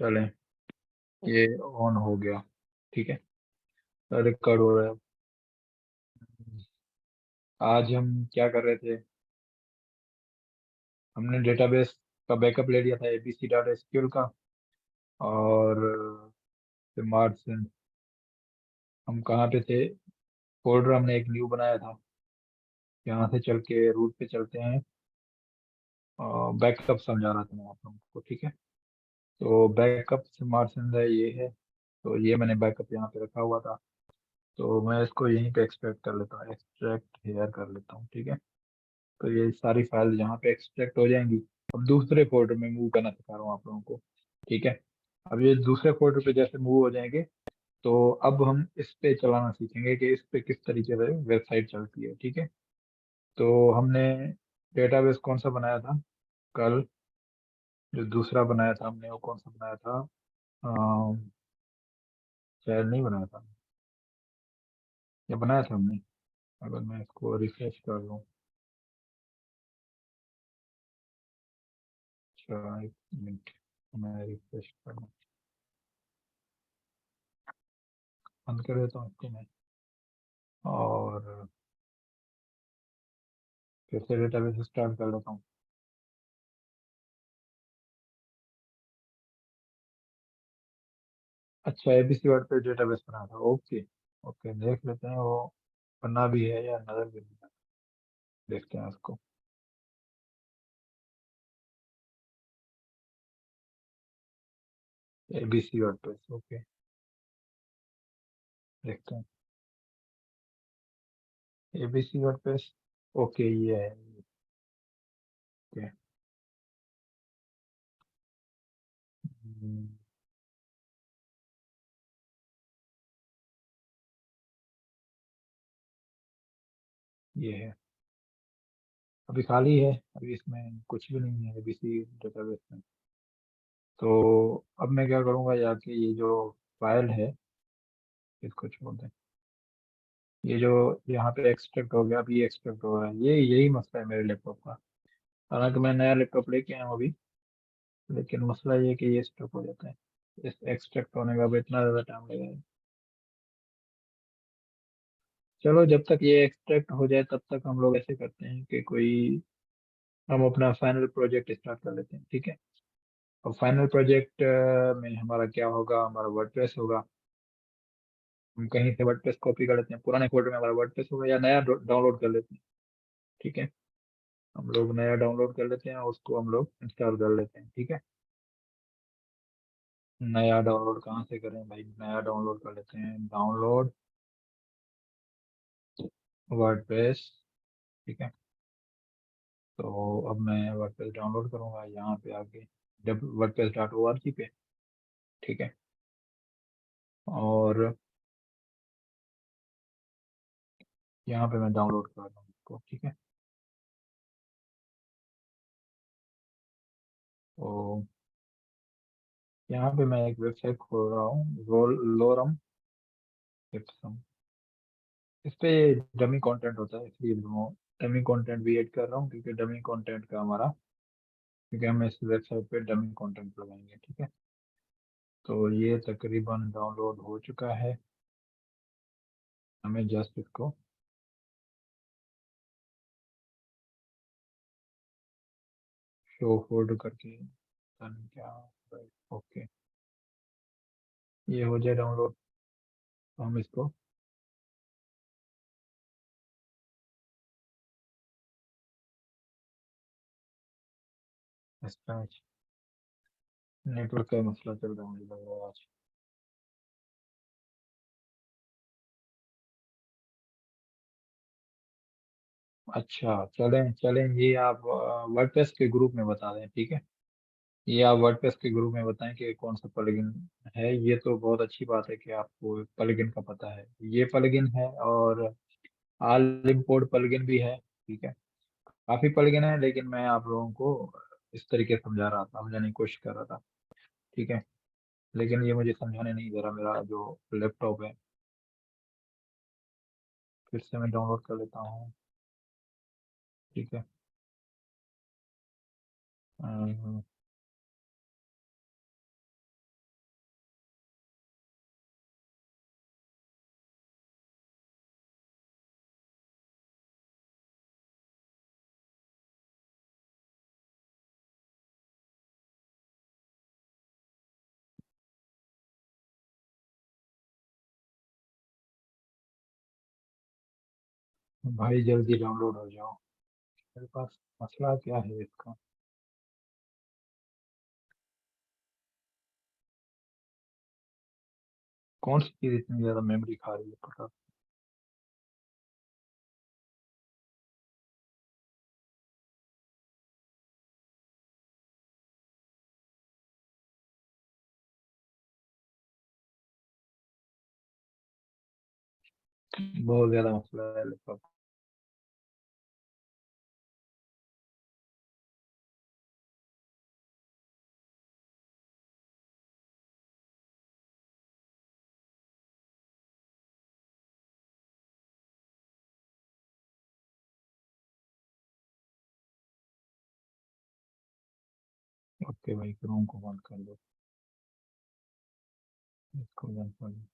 चले, ये ऑन हो गया। ठीक है, रिकॉर्ड हो रहा है। आज हम क्या कर रहे थे? हमने डेटाबेस का बैकअप ले लिया था, एबीसी डॉट एसक्यूएल का। और फिर मार्च से हम कहाँ पे थे? फोल्डर हमने एक न्यू बनाया था। यहाँ से चल के रूट पे चलते हैं। बैकअप समझा रहा था मैं आप लोगों को, ठीक है। तो बैकअप से मार्च है, ये है। तो ये मैंने बैकअप यहाँ पे रखा हुआ था। तो मैं इसको यहीं पे एक्सट्रैक्ट कर लेता हूँ, एक्सट्रैक्ट हेयर कर लेता हूँ, ठीक है। तो ये सारी फाइल यहाँ पे एक्सट्रैक्ट हो जाएंगी। अब दूसरे फोल्डर में मूव करना सिखा रहा हूँ आप लोगों को, ठीक है। अब ये दूसरे फोल्डर पे जैसे मूव हो जाएंगे, तो अब हम इस पे चलाना सीखेंगे कि इस पे किस तरीके से वेबसाइट चलती है, ठीक है। तो हमने डेटाबेस कौन सा बनाया था कल? जो दूसरा बनाया था हमने, वो कौन सा बनाया था? अम, शायद नहीं बनाया था, या बनाया था हमने? अगर मैं इसको रिफ्रेश कर लूँ। अच्छा, एक मिनट, मैं रिफ्रेश कर लूँ। बंद कर देता हूँ इसको मैं, और फिर से डेटाबेस स्टार्ट कर लेता हूँ। अच्छा, एबीसी वर्ड पे डेटाबेस बना था, ओके। ओके, देख लेते हैं वो बना भी है या नजर भी नहीं आता। देखते हैं उसको। एबीसी वर्ड पे, ओके। देखते हैं। एबीसी वर्ड पे, ओके, ये है। ओके। हम्म, ये है। अभी खाली है, अभी इसमें कुछ भी नहीं है एबीसी डेटाबेस में। तो अब मैं क्या करूँगा, जाके ये जो फाइल है, इसको छोड़ दें। ये जो यहाँ पे एक्सट्रैक्ट हो गया, अभी एक्सट्रैक्ट हो रहा है, ये यही मसला है मेरे लैपटॉप का। हालांकि मैं नया लैपटॉप लेके आया हूँ अभी, लेकिन मसला ये है कि ये स्टक हो जाता है। इस एक्सट्रैक्ट होने का अब इतना ज़्यादा टाइम लगेगा। चलो, जब तक ये एक्सट्रैक्ट हो जाए तब तक हम लोग ऐसे करते हैं कि कोई, हम अपना फाइनल प्रोजेक्ट स्टार्ट कर लेते हैं, ठीक है। और फाइनल प्रोजेक्ट में हमारा क्या होगा? हमारा वर्डप्रेस होगा। हम कहीं से वर्डप्रेस कॉपी कर लेते हैं, पुराने फोल्डर में हमारा वर्डप्रेस होगा, या नया डाउनलोड कर लेते हैं, ठीक है। हम लोग नया डाउनलोड कर लेते हैं, उसको हम लोग इंस्टॉल कर लेते हैं, ठीक है। नया डाउनलोड कहाँ से करें भाई? नया डाउनलोड कर लेते हैं, डाउनलोड वर्डप्रेस, ठीक है। तो अब मैं वर्डप्रेस डाउनलोड करूंगा यहाँ पे आके, WordPress dot O R G पे, ठीक है। और यहाँ पे मैं डाउनलोड कर रहा हूँ इसको, ठीक है। तो यहाँ पे मैं एक वेबसाइट खोल रहा हूँ, लोरम इप्सम। इस पे डमी कंटेंट होता है, इसलिए डमी कंटेंट भी ऐड कर रहा हूँ, क्योंकि डमी कंटेंट का हमारा, क्योंकि हम इस वेबसाइट पे डमी कंटेंट लगाएंगे, ठीक है। तो ये तकरीबन डाउनलोड हो चुका है। हमें जस्ट इसको शो फोल्ड करके, पता नहीं क्या, ओके, ये हो जाए डाउनलोड, तो हम इसको स्क्रैच। नेटवर्क का मसला चल रहा है मुझे लग रहा है आज। अच्छा, चलें चलें, ये आप वर्डप्रेस के ग्रुप में बता दें, ठीक है। ये आप वर्डप्रेस के ग्रुप में बताएं कि कौन सा प्लगइन है। ये तो बहुत अच्छी बात है कि आपको प्लगइन का पता है। ये प्लगइन है, और ऑल इम्पोर्ट प्लगइन भी है, ठीक है। काफी प्लगइन है, लेकिन मैं आप लोगों को इस तरीके से समझा रहा था, समझाने की कोशिश कर रहा था, ठीक है। लेकिन ये मुझे समझाने नहीं दे रहा मेरा जो लैपटॉप है। फिर से मैं डाउनलोड कर लेता हूँ, ठीक है। अम, भाई जल्दी डाउनलोड हो जाओ। मेरे पास मसला क्या है इसका? कौन सी चीज इतनी ज्यादा मेमोरी खा रही है पता? बहुत ज्यादा मसला है लैपटॉप। ओके भाई, क्रोम को बंद कर दो। इसको बंद कर दो।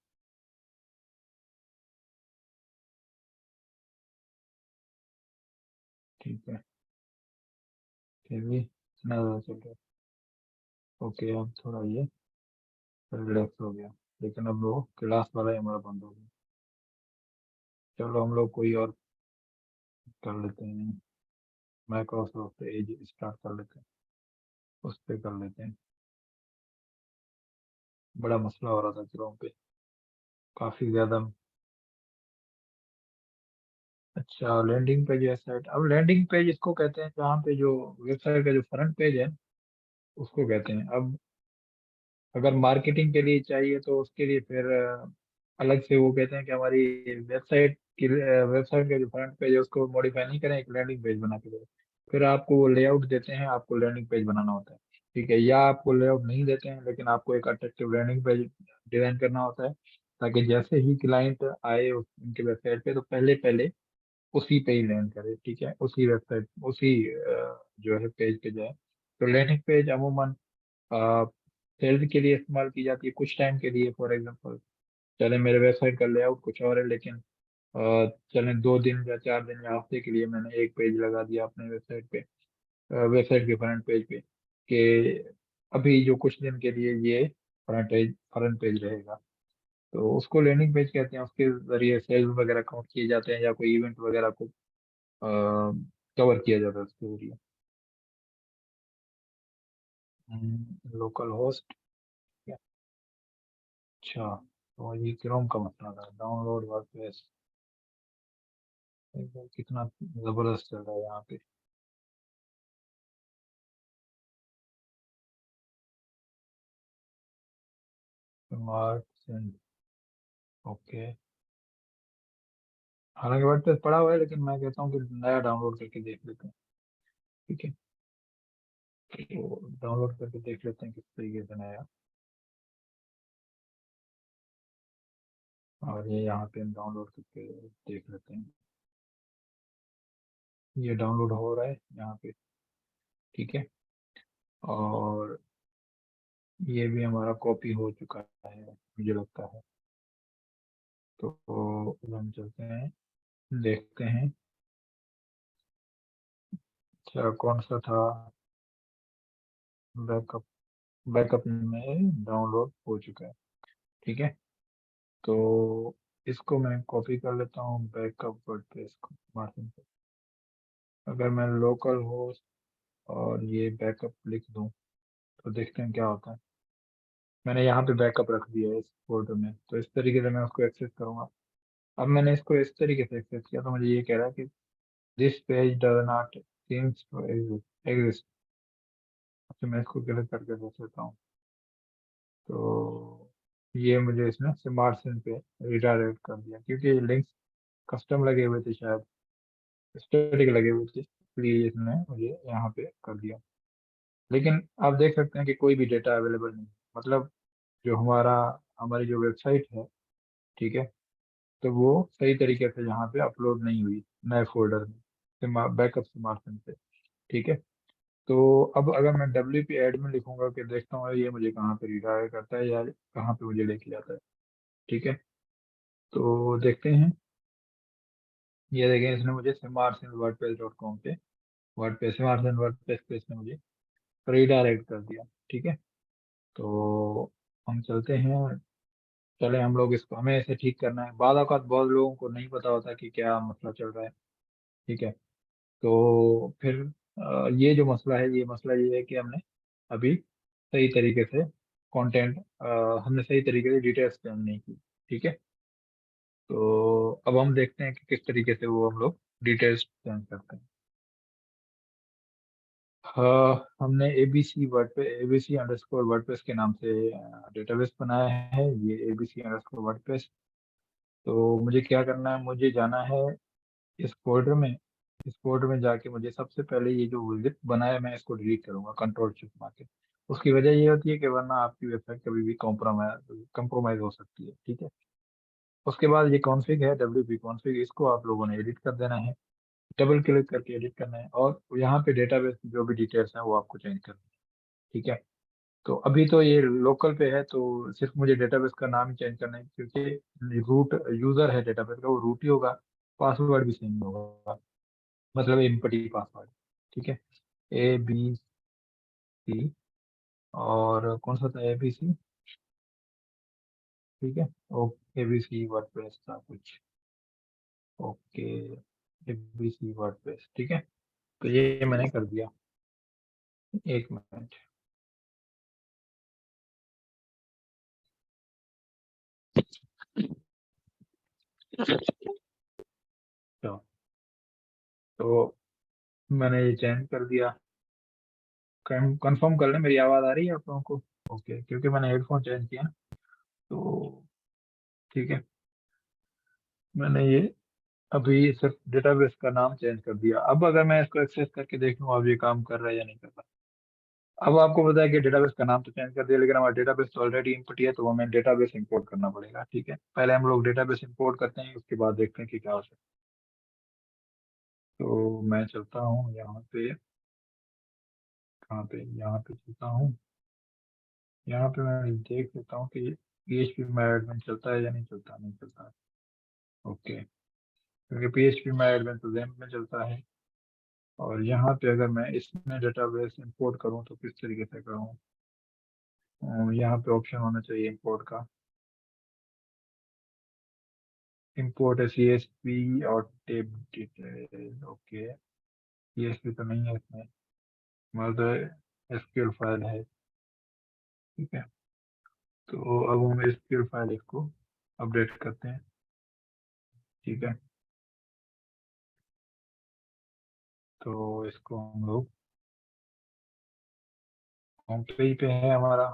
ठीक है। फिर भी इतना ज्यादा चल रहा है। ओके, अब थोड़ा ये रिलैक्स हो गया। लेकिन अब वो क्लास वाला ही हमारा बंद हो गया। चलो हम लोग कोई और कर लेते हैं। माइक्रोसॉफ्ट एज स्टार्ट कर लेते हैं। उस पे कर लेते हैं। बड़ा मसला हो रहा था क्रोम पे, काफी ज्यादा। अच्छा, लैंडिंग पेज या साइट। अब लैंडिंग पेज इसको कहते हैं जहाँ पे जो वेबसाइट का जो फ्रंट पेज है उसको कहते हैं। अब अगर मार्केटिंग के लिए चाहिए तो उसके लिए फिर अलग से वो कहते हैं कि हमारी वेबसाइट का जो फ्रंट पेज है उसको मॉडिफाई नहीं करें, एक लैंडिंग पेज बना के दो। फिर आपको वो लेआउट देते हैं, आपको लैंडिंग पेज बनाना होता है। ठीक है, या आपको लेआउट नहीं देते हैं लेकिन आपको एक अट्रैक्टिव लैंडिंग पेज डिजाइन करना होता है, ताकि जैसे ही क्लाइंट आए उनके वेबसाइट पे तो पहले पहले उसी पे ही लैंड करे। ठीक है, उसी वेबसाइट उसी जो है पेज पे जाए। तो लैंडिंग पेज अमूमन सेल्स के लिए इस्तेमाल की जाती है कुछ टाइम के लिए। फॉर एग्जांपल, चले मेरे वेबसाइट का लेआउट कुछ और है, लेकिन चले 2 दिन या 4 दिन या हफ्ते के लिए मैंने एक पेज लगा दिया अपने वेबसाइट पे, वेबसाइट के फ्रंट पेज पे, कि अभी जो कुछ दिन के लिए ये फ्रंट पेज रहेगा। तो उसको लैंडिंग पेज कहते हैं। उसके जरिए सेल्स वगैरह काउंट किए जाते हैं या कोई इवेंट वगैरह को कवर किया जाता है उसके जरिए। Local host. अच्छा, तो ये क्रोम का मसला था। डाउनलोड वर्डप्रेस कितना जबरदस्त चल रहा है यहाँ पे। Smart send. ओके। हालांकि वर्डप्रेस पड़ा हुआ है, लेकिन मैं कहता हूँ कि नया डाउनलोड करके देख लेते हैं। ठीक है, तो डाउनलोड करके देख लेते हैं किस तरीके से नया। और ये यहाँ पे हम डाउनलोड करके देख लेते हैं। ये डाउनलोड हो रहा है यहाँ पे। ठीक है, और ये भी हमारा कॉपी हो चुका है मुझे लगता है। तो अब हम चलते हैं, देखते हैं। अच्छा, कौन सा था? बैकअप। बैकअप में डाउनलोड हो चुका है। ठीक है, तो इसको मैं कॉपी कर लेता हूँ बैकअप वर्डप्रेस को मार्जिन पे। अगर मैं लोकल होस्ट और ये बैकअप लिख दूँ तो देखते हैं क्या होता है। मैंने यहाँ पे बैकअप रख दिया है इस फोल्डर में, तो इस तरीके से मैं उसको एक्सेस करूंगा। अब मैंने इसको इस तरीके से एक्सेस किया तो मुझे ये कह रहा है कि this page does not seems to exist. अच्छा, मैं इसको गलत करके देख लेता हूँ। तो ये मुझे इसने सिमार्सन पे रिडायरेक्ट कर दिया, क्योंकि लिंक्स कस्टम लगे हुए थे शायद, स्टैटिक लगे हुए थे, इसलिए इसने मुझे यहाँ पे कर दिया। लेकिन आप देख सकते हैं कि कोई भी डेटा अवेलेबल नहीं है। मतलब जो हमारी जो वेबसाइट है, ठीक है, तो वो सही तरीके से यहाँ पे अपलोड नहीं हुई नए फोल्डर में बैकअप सिमार्सन पे। ठीक है, तो अब अगर मैं WP एडमिन लिखूंगा कि देखता हूँ ये मुझे कहाँ पे रिडायरेक्ट करता है या कहाँ पे मुझे लेके जाता है। ठीक है, तो देखते हैं। ये देखें, इसने मुझे सिमार्सन वर्डप्रेस डॉट कॉम पे, वर्डप्रेस सिमार्सन वर्डप्रेस पे इसने मुझे रिडायरेक्ट कर दिया। ठीक है, तो हम चलते हैं चले हम लोग इसको, हमें इसे ठीक करना है। बाद औक़ात बहुत लोगों को नहीं पता होता कि क्या मसला चल रहा है। ठीक है, तो फिर ये जो मसला है, ये मसला ये है कि हमने अभी सही तरीके से कंटेंट, हमने सही तरीके से डिटेल्स चेंज नहीं की। ठीक है, तो अब हम देखते हैं कि किस तरीके से वो हम लोग डिटेल्स चेंज करते हैं। हमने एबीसी वर्ड पे, एबीसी अंडरस्कोर वर्डप्रेस के नाम से डेटाबेस बनाया है, ये एबीसी अंडरस्कोर वर्डप्रेस। तो मुझे क्या करना है, मुझे जाना है इस फोल्डर में। इस फोल्डर में जाके मुझे सबसे पहले ये जो विजिट बनाया है, मैं इसको डिलीट करूंगा कंट्रोल शिफ्ट मार के। उसकी वजह ये होती है कि वरना आपकी वेबसाइट कभी भी कॉम्प्रोमाइज हो सकती है। ठीक है, उसके बाद ये कॉन्फ़िग है, डब्ल्यू पी कॉन्फ़िग, इसको आप लोगों ने एडिट कर देना है। डबल क्लिक करके एडिट करना है, और यहाँ पे डेटाबेस की जो भी डिटेल्स हैं वो आपको चेंज करनी है। ठीक है, तो अभी तो ये लोकल पे है, तो सिर्फ मुझे डेटाबेस का नाम ही चेंज करना है, क्योंकि रूट यूजर है डेटाबेस का, वो रूट ही होगा। पासवर्ड भी सेम होगा, मतलब एम्पटी पासवर्ड। ठीक है, ABC, और कौन सा था ABC? ठीक है, ओके, ABC वर्डप्रेस था कुछ, ओके, ABC वर्डप्रेस। ठीक है, तो ये मैंने कर दिया। एक मिनट। तो मैंने ये चेंज कर दिया। कंफर्म कर लें, मेरी आवाज़ आ रही है आप लोगों को? ओके, क्योंकि मैंने हेडफोन चेंज किया ना, तो ठीक है। मैंने ये अभी सिर्फ डेटाबेस का नाम चेंज कर दिया। अब अगर मैं इसको एक्सेस करके देख लूँ अब ये काम कर रहा है या नहीं कर रहा। अब आपको पता है कि डेटाबेस का नाम तो चेंज कर दिया, लेकिन हमारा डेटाबेस तो ऑलरेडी इनपुट है, तो हमें डेटाबेस इंपोर्ट करना पड़ेगा। ठीक है, पहले हम लोग डेटाबेस इंपोर्ट करते हैं, उसके बाद देखते हैं कि क्या हो सकता है। तो मैं चलता हूँ यहाँ पे, कहाँ पे, यहाँ पे चलता हूँ। यहाँ पे मैं देख लेता हूँ कि PHP में एडमिन चलता है या नहीं चलता, नहीं चलता है। ओके, क्योंकि PHP में एडमिन तो XAMPP में चलता है। और यहाँ पे अगर मैं इसमें डेटाबेस इंपोर्ट करूँ तो किस तरीके से करूँ? यहाँ पे ऑप्शन होना चाहिए इंपोर्ट का। इंपोर्ट है CSV और टेब डिटेल। ओके, CSV तो नहीं है इसमें, मतलब SQL फाइल है। ठीक है, तो अब हम SQL फाइल इसको अपडेट करते हैं। ठीक है, तो इसको हम लोग होम पेज पे है हमारा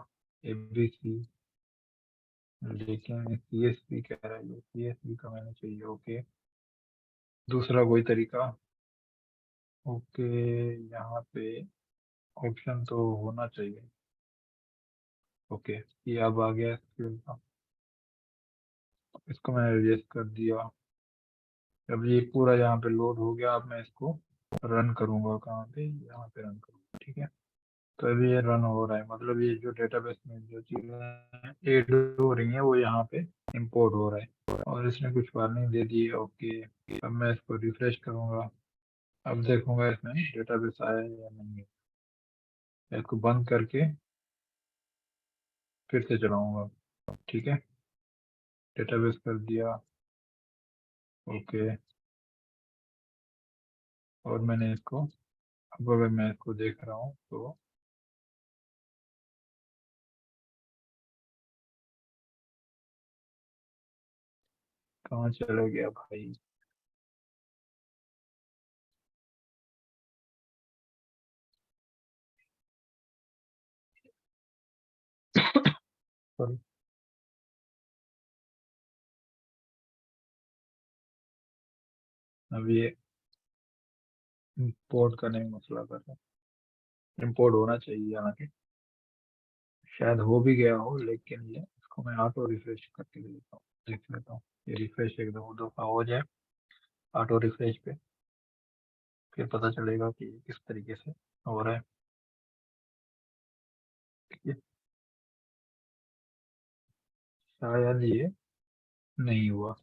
ABC, लेकिन CSV कह रहा है, ये CSV का मैंने चाहिए। ओके, दूसरा कोई तरीका? ओके, यहाँ पे ऑप्शन तो होना चाहिए। ओके, ये अब आ गया SQL का, इसको मैंने एडजस्ट कर दिया। अब ये पूरा यहाँ पे लोड हो गया। अब मैं इसको रन करूँगा, कहाँ पे, यहाँ पे रन करूँगा। ठीक है, तो अभी ये रन हो रहा है, मतलब ये जो डेटाबेस में जो चीज़ें ऐड हो रही हैं वो यहाँ पे इंपोर्ट हो रहा है, और इसने कुछ वार्निंग दे दी है। ओके, अब मैं इसको रिफ्रेश करूँगा। अब देखूंगा इसमें डेटाबेस आया है या नहीं है। इसको बंद करके फिर से चलाऊंगा। ठीक है, डेटाबेस कर दिया। ओके, और मैंने इसको, अब अगर मैं इसको देख रहा हूँ तो कहाँ चला गया भाई? Sorry, अब ये इंपोर्ट करने में मसला कर रहा है। इंपोर्ट होना चाहिए, हालांकि शायद हो भी गया हो, लेकिन ये इसको मैं ऑटो रिफ्रेश करके देता हूँ, देख लेता हूँ। ये रिफ्रेश एक दो दफा हो जाए ऑटो रिफ्रेश पे, फिर पता चलेगा कि किस तरीके से हो रहा है। ठीक है, शायद ये नहीं हुआ।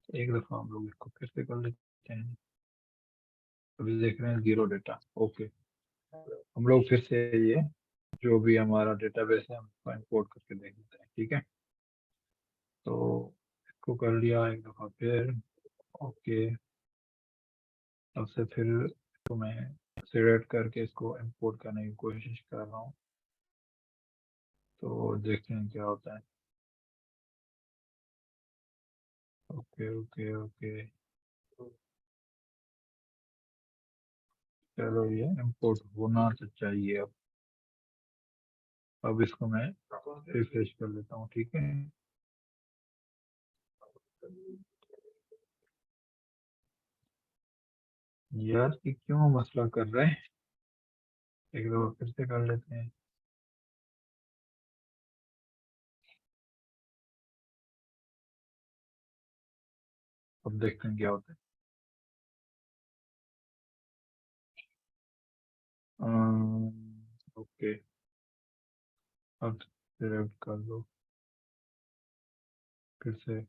एक दफा हम लोग इसको फिर से कर लेते हैं। अभी देख रहे हैं जीरो डेटा। ओके, हम लोग फिर से ये जो भी हमारा डेटाबेस है हम उसको इंपोर्ट करके देख लेते हैं। ठीक है, तो इसको कर लिया एक दफ़ा फिर। ओके, अब से फिर इसको मैं सिलेक्ट करके इसको इंपोर्ट करने की कोशिश कर रहा हूँ, तो देखते हैं क्या होता है। ओके ओके ओके, चलो ये इंपोर्ट होना तो चाहिए। अब इसको मैं रिफ्रेश कर लेता हूँ। ठीक है, यार ये क्यों मसला कर रहे हैं, एक दो फिर से कर लेते हैं। अब देखते हैं क्या होता है। ओके, अब सिलेक्ट कर दो फिर से।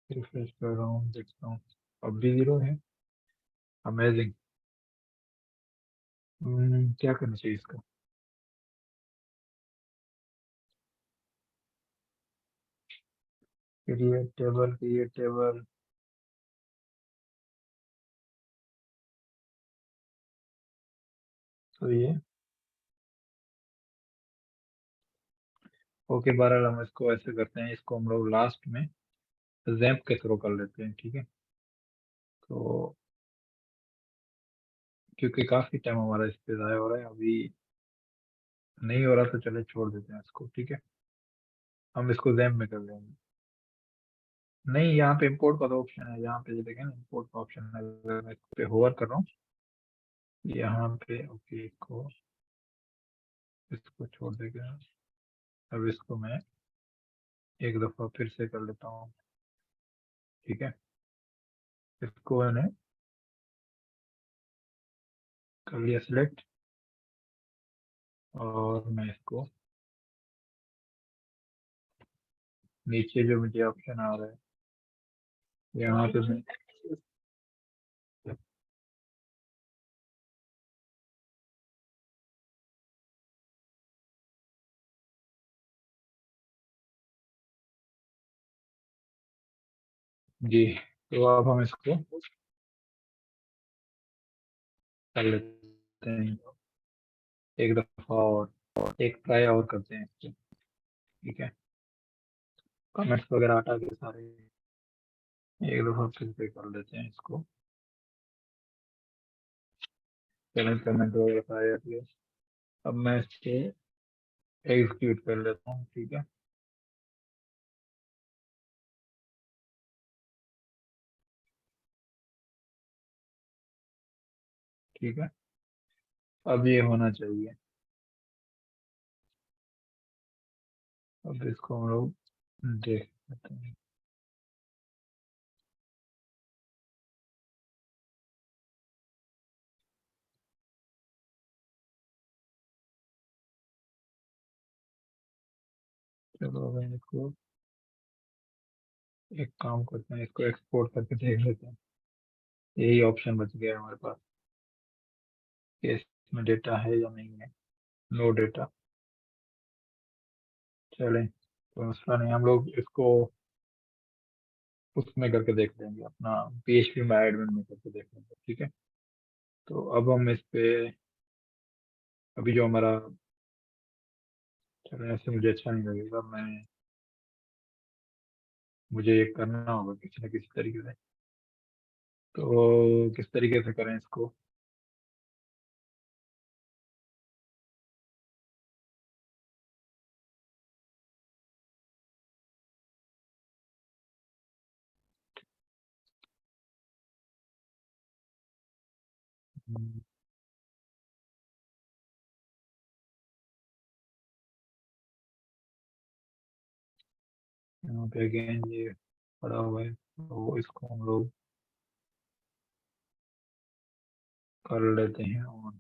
रिफ्रेश कर रहा हूँ, देखता हूँ अब भी 0 है। अमेजिंग। क्या करना चाहिए इसका? Create table. तो ये ओके, बहरहाल हम इसको ऐसे करते हैं, इसको हम लोग लास्ट में जैम्प के थ्रू कर लेते हैं। ठीक है, तो क्योंकि काफी टाइम हमारा इस पे ज़ाया हो रहा है, अभी नहीं हो रहा तो चले छोड़ देते हैं इसको। ठीक है, हम इसको जैम्प में कर लेंगे। नहीं, यहाँ पे इंपोर्ट का तो ऑप्शन है, यहाँ पे ये देखें ना, इंपोर्ट का ऑप्शन है। अगर मैं इस पे होवर कर रहा हूँ यहाँ पे, ओके, इसको छोड़ देगा। अब इसको मैं एक दफा फिर से कर लेता हूँ। ठीक है, इसको मैंने कर लिया सिलेक्ट, और मैं इसको नीचे जो मुझे ऑप्शन आ रहा है यहाँ पे मैं, जी, तो अब हम इसको कर लेते हैं एक दफा, और एक ट्राई और करते हैं इसको। ठीक है, कमेंट्स वगैरह हटा के सारे एक दफा फिर से कर लेते हैं इसको। कमेंट कमेंट वगैरह सारे हट गए। अब मैं इसको एग्जीक्यूट कर लेता हूँ। ठीक है, ठीक है, अब ये होना चाहिए। अब इसको हम लोग देख लेते हैं। चलो अब हम इसको एक काम करते हैं, इसको एक्सपोर्ट करके देख लेते हैं। यही ऑप्शन बच गया है हमारे पास कि इसमें डेटा है या नहीं है। नो डेटा, चलें, तो मसला नहीं, हम लोग इसको उसमें करके देख लेंगे, अपना PHP में एडमिन में करके देख लेंगे। ठीक है, तो अब हम इस पे अभी जो हमारा, चलो ऐसे मुझे अच्छा नहीं लगेगा, मैं मुझे ये करना होगा किसी न किसी तरीके से। तो किस तरीके से करें इसको? हम्म, यहाँ पे अगेन ये पड़ा हुआ है, तो इसको हम लोग कर लेते हैं, और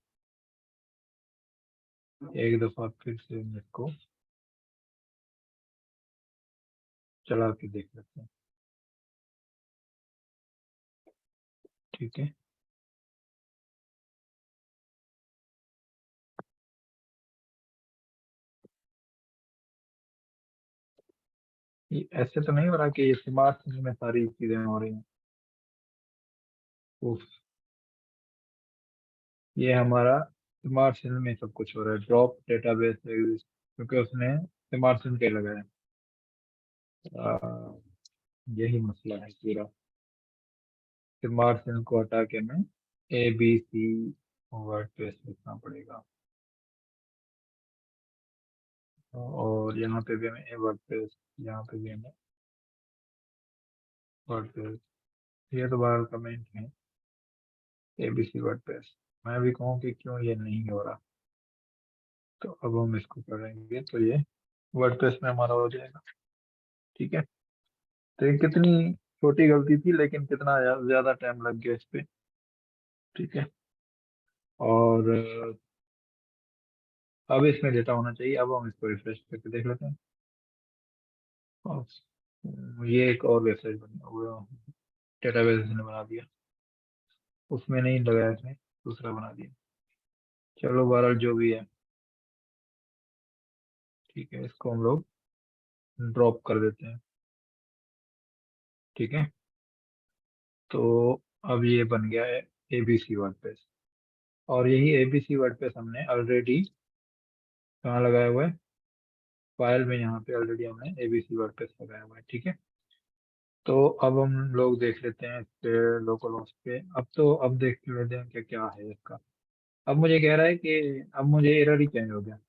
एक दफा फिर से हम इसको चला के देख लेते हैं। ठीक है। ये ऐसे तो नहीं हो रहा कि ये स्मार्ट में सारी चीजें हो रही हैं। उफ, ये हमारा स्मार्ट सिम में सब कुछ हो रहा है। ड्रॉप डेटाबेस क्योंकि उसने स्मार्ट सिम के लगाया। आ, यही मसला है पूरा। स्मार्ट सिम को हटा के मैं ABC वर्ड पेज लिखना पड़ेगा। और यहाँ पे भी हमें वर्ड पेज, यहाँ पे भी हमें वर्ड पेज। ये तो बार कमेंट है ABC वर्ड पेज। मैं भी कहूँ कि क्यों ये नहीं हो रहा, तो अब हम इसको करेंगे तो ये वर्ड पेज में हमारा हो जाएगा। ठीक है। तो ये कितनी छोटी गलती थी, लेकिन कितना ज्यादा टाइम लग गया इस पे। ठीक है। और अब इसमें डेटा होना चाहिए। अब हम इसको रिफ्रेश करके देख लेते हैं। और ये एक और वेबसाइट बनी, वो डेटाबेस ने बना दिया, उसमें नहीं लगाया इसने, दूसरा बना दिया। चलो बहरहाल जो भी है, ठीक है, इसको हम लोग ड्रॉप कर देते हैं। ठीक है। तो अब ये बन गया है ABC वर्डप्रेस। और यही ABC वर्डप्रेस हमने ऑलरेडी कहाँ लगाया हुआ है, फाइल में। यहाँ पे ऑलरेडी हमने ABC वर्डप्रेस लगाया हुआ है। ठीक है। तो अब हम लोग देख लेते हैं इस पे लोकल होस्ट पे। अब देख लेते हैं क्या क्या है इसका। अब मुझे कह रहा है कि अब मुझे एरर ही चेंज हो गया।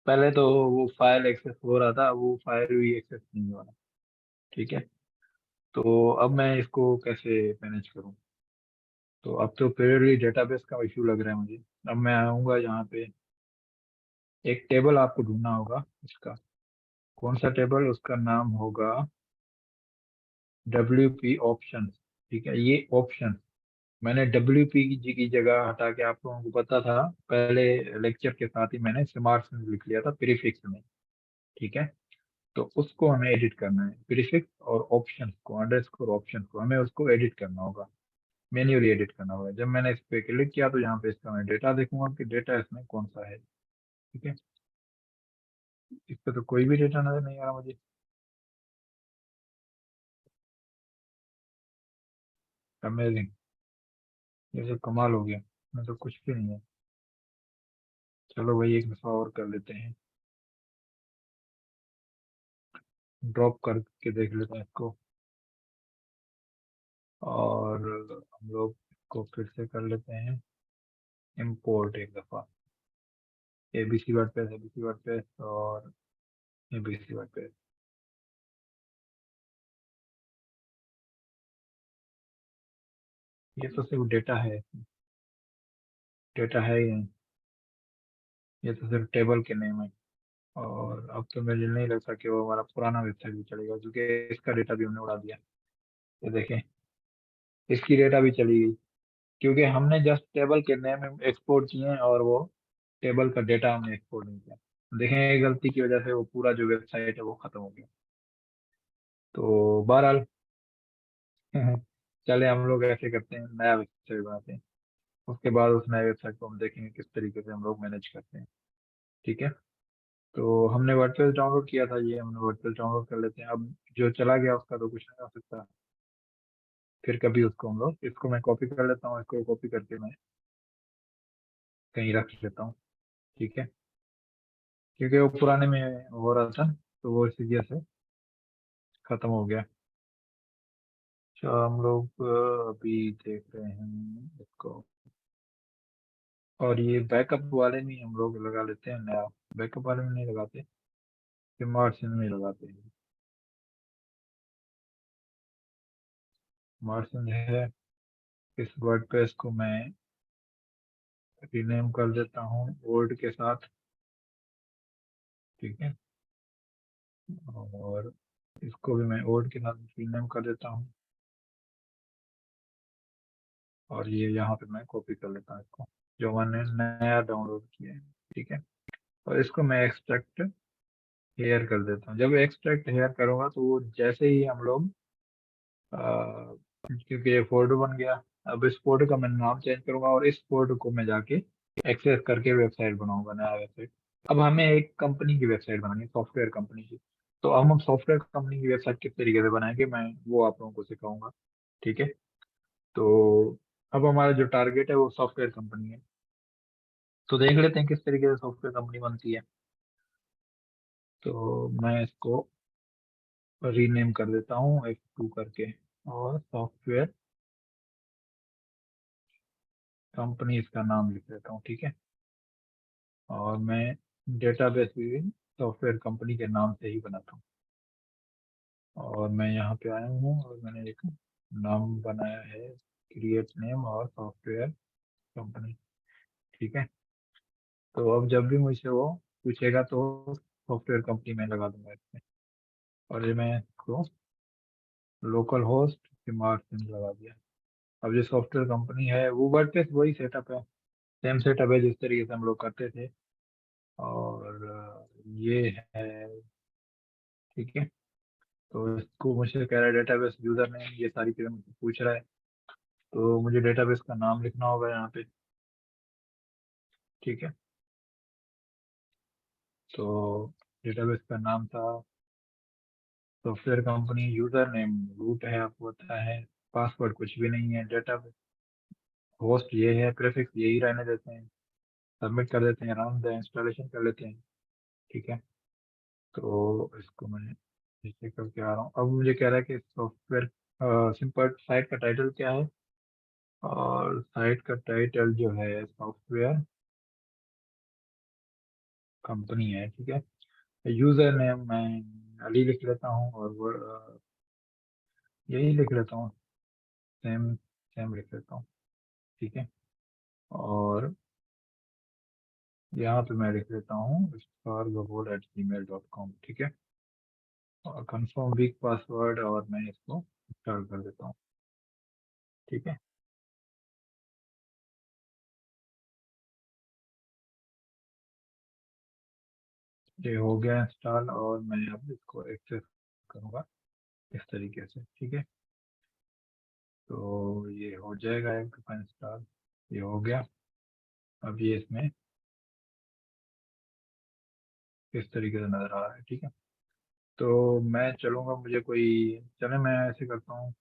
पहले तो वो फाइल एक्सेस हो रहा था, अब वो फाइल भी एक्सेस नहीं हो रहा। ठीक है। तो अब मैं इसको कैसे मैनेज करूँ। तो अब तो प्योरली डेटाबेस का इशू लग रहा है मुझे। अब मैं आऊँगा यहाँ पे, एक टेबल आपको ढूंढना होगा इसका। कौन सा टेबल, उसका नाम होगा WP ऑप्शन। ठीक है, ये ऑप्शन मैंने WP की जगह हटा के, आप लोगों को पता था पहले लेक्चर के साथ ही मैंने स्मार्ट लिख लिया था प्रीफिक्स में। ठीक है। तो उसको हमें एडिट करना है, प्रीफिक्स और ऑप्शन को, अंडरस्कोर ऑप्शन को हमें उसको एडिट करना होगा, मैन्युअली एडिट करना होगा। जब मैंने इस पे क्लिक किया तो यहाँ पे इसका मैं डेटा देखूंगा कि डेटा इसमें कौन सा है। ठीक है। इस पे तो कोई भी डेटा नजर नहीं आ रहा मुझे। अमेजिंग, ये तो कमाल हो गया। मैं तो कुछ भी नहीं है। चलो भाई एक दफा और कर लेते हैं, ड्रॉप करके देख लेते हैं इसको। और हम लोग इसको फिर से कर लेते हैं इंपोर्ट एक दफा। ABC वर्डप्रेस, ABC वर्डप्रेस और ABC वर्डप्रेस। ये तो सिर्फ डेटा है, डेटा है ही नहीं। ये तो सिर्फ टेबल के नेम है। और अब तो मुझे नहीं लगता कि वो हमारा पुराना वेबसाइट भी चलेगा, क्योंकि इसका डेटा भी हमने उड़ा दिया। ये देखें, इसकी डेटा भी चली गई, क्योंकि हमने जस्ट टेबल के नेम एक्सपोर्ट किए हैं और वो टेबल का डेटा हमने एक्सपोर्ट नहीं किया। देखें, ये गलती की वजह से वो पूरा जो वेबसाइट है वो खत्म हो गया। तो बहरहाल चले हम लोग ऐसे करते हैं, नया वेबसाइट बनाते हैं। उसके बाद उस नए वेबसाइट को हम देखेंगे किस तरीके से हम लोग मैनेज करते हैं। ठीक है। तो हमने वर्डप्रेस डाउनलोड किया था, ये हमने वर्डप्रेस डाउनलोड कर लेते हैं। अब जो चला गया उसका तो कुछ नहीं हो सकता। फिर कभी उसको हम लोग, इसको मैं कॉपी कर लेता हूँ, इसको कॉपी करके मैं कहीं रख लेता हूँ। ठीक है। क्योंकि वो पुराने में हो रहा था, तो वो इसी वजह से खत्म हो गया। तो हम लोग अभी देख रहे हैं इसको। और ये बैकअप वाले में हम लोग लगा लेते हैं नया। बैकअप वाले में नहीं लगाते, स्मार्ट सिम में लगाते हैं। स्मार्ट सिम है। इस वर्डप्रेस को मैं रीनेम कर देता हूँ ओल्ड के साथ। ठीक है। और इसको भी मैं ओल्ड के साथ रीनेम कर देता हूँ। और ये यहाँ पे मैं कॉपी कर लेता हूँ इसको, जो मैंने नया डाउनलोड किया है। ठीक है। और इसको मैं एक्सट्रैक्ट हेयर कर देता हूँ। जब एक्सट्रैक्ट हेयर करूंगा तो वो जैसे ही हम लोग क्योंकि ये फोल्डर बन गया, अब इस फोल्डर का मैं नाम चेंज करूंगा और इस फोल्डर को मैं जाके एक्सेस करके वेबसाइट बनाऊंगा, नया वेबसाइट। अब हमें एक कंपनी की वेबसाइट बनानी है, सॉफ्टवेयर कंपनी की। तो अब हम सॉफ्टवेयर कंपनी की वेबसाइट किस तरीके से बनाएंगे, मैं वो आप लोगों को सिखाऊंगा। ठीक है। तो अब हमारा जो टारगेट है वो सॉफ्टवेयर कंपनी है। तो देख लेते हैं किस तरीके से सॉफ्टवेयर कंपनी बनती है। तो मैं इसको रीनेम कर देता हूँ F2 करके, और सॉफ्टवेयर कंपनी इसका नाम लिख देता हूँ। ठीक है। और मैं डेटाबेस भी सॉफ्टवेयर कंपनी के नाम से ही बनाता हूँ। और मैं यहाँ पे आया हूँ और मैंने एक नाम बनाया है, क्रिएट नेम और सॉफ्टवेयर कंपनी। ठीक है। तो अब जब भी मुझसे वो पूछेगा तो सॉफ्टवेयर कंपनी में लगा दूंगा इसमें। और ये मैं इसको लोकल होस्ट स्मार्ट सिम लगा दिया। अब जो सॉफ्टवेयर कंपनी है वो वर्डप्रेस वही सेटअप है, सेम सेटअप है जिस तरीके से हम लोग करते थे। और ये है। ठीक है। तो इसको मुझे कह रहा है डेटाबेस यूजर नेम, ये सारी चीजें मुझसे पूछ रहा है। तो मुझे डेटाबेस का नाम लिखना होगा यहाँ पे। ठीक है। तो डेटाबेस का नाम था software company, user name root है आपको पता है, पासवर्ड कुछ भी नहीं है, डेटाबेस होस्ट ये है, प्रीफिक्स यही रहने देते हैं, सबमिट कर देते हैं, रन द इंस्टॉलेशन कर लेते हैं। ठीक है। तो इसको मैं नीचे करके आ रहा हूँ। अब मुझे कह रहा है कि सॉफ्टवेयर सिंपल साइट का टाइटल क्या है, और साइट का टाइटल जो है सॉफ्टवेयर कंपनी है। ठीक है। यूजर नेम मैं अली लिख लेता हूँ, और वो यही लिख लेता हूँ, सेम सेम लिख लेता हूँ। ठीक है। और यहाँ पे मैं लिख लेता हूँ stargabol@gmail.com। ठीक है। और कंफर्म वीक पासवर्ड, और मैं इसको स्टार्ट कर देता हूँ। ठीक है। ये हो गया इंस्टॉल, और मैं अब इसको एक्सेस करूँगा इस तरीके से। ठीक है। तो ये हो जाएगा एक दफ़ा इंस्टॉल, ये हो गया। अब ये इसमें इस तरीके से नज़र आ रहा है। ठीक है। तो मैं चलूँगा, मुझे कोई, चले मैं ऐसे करता हूँ,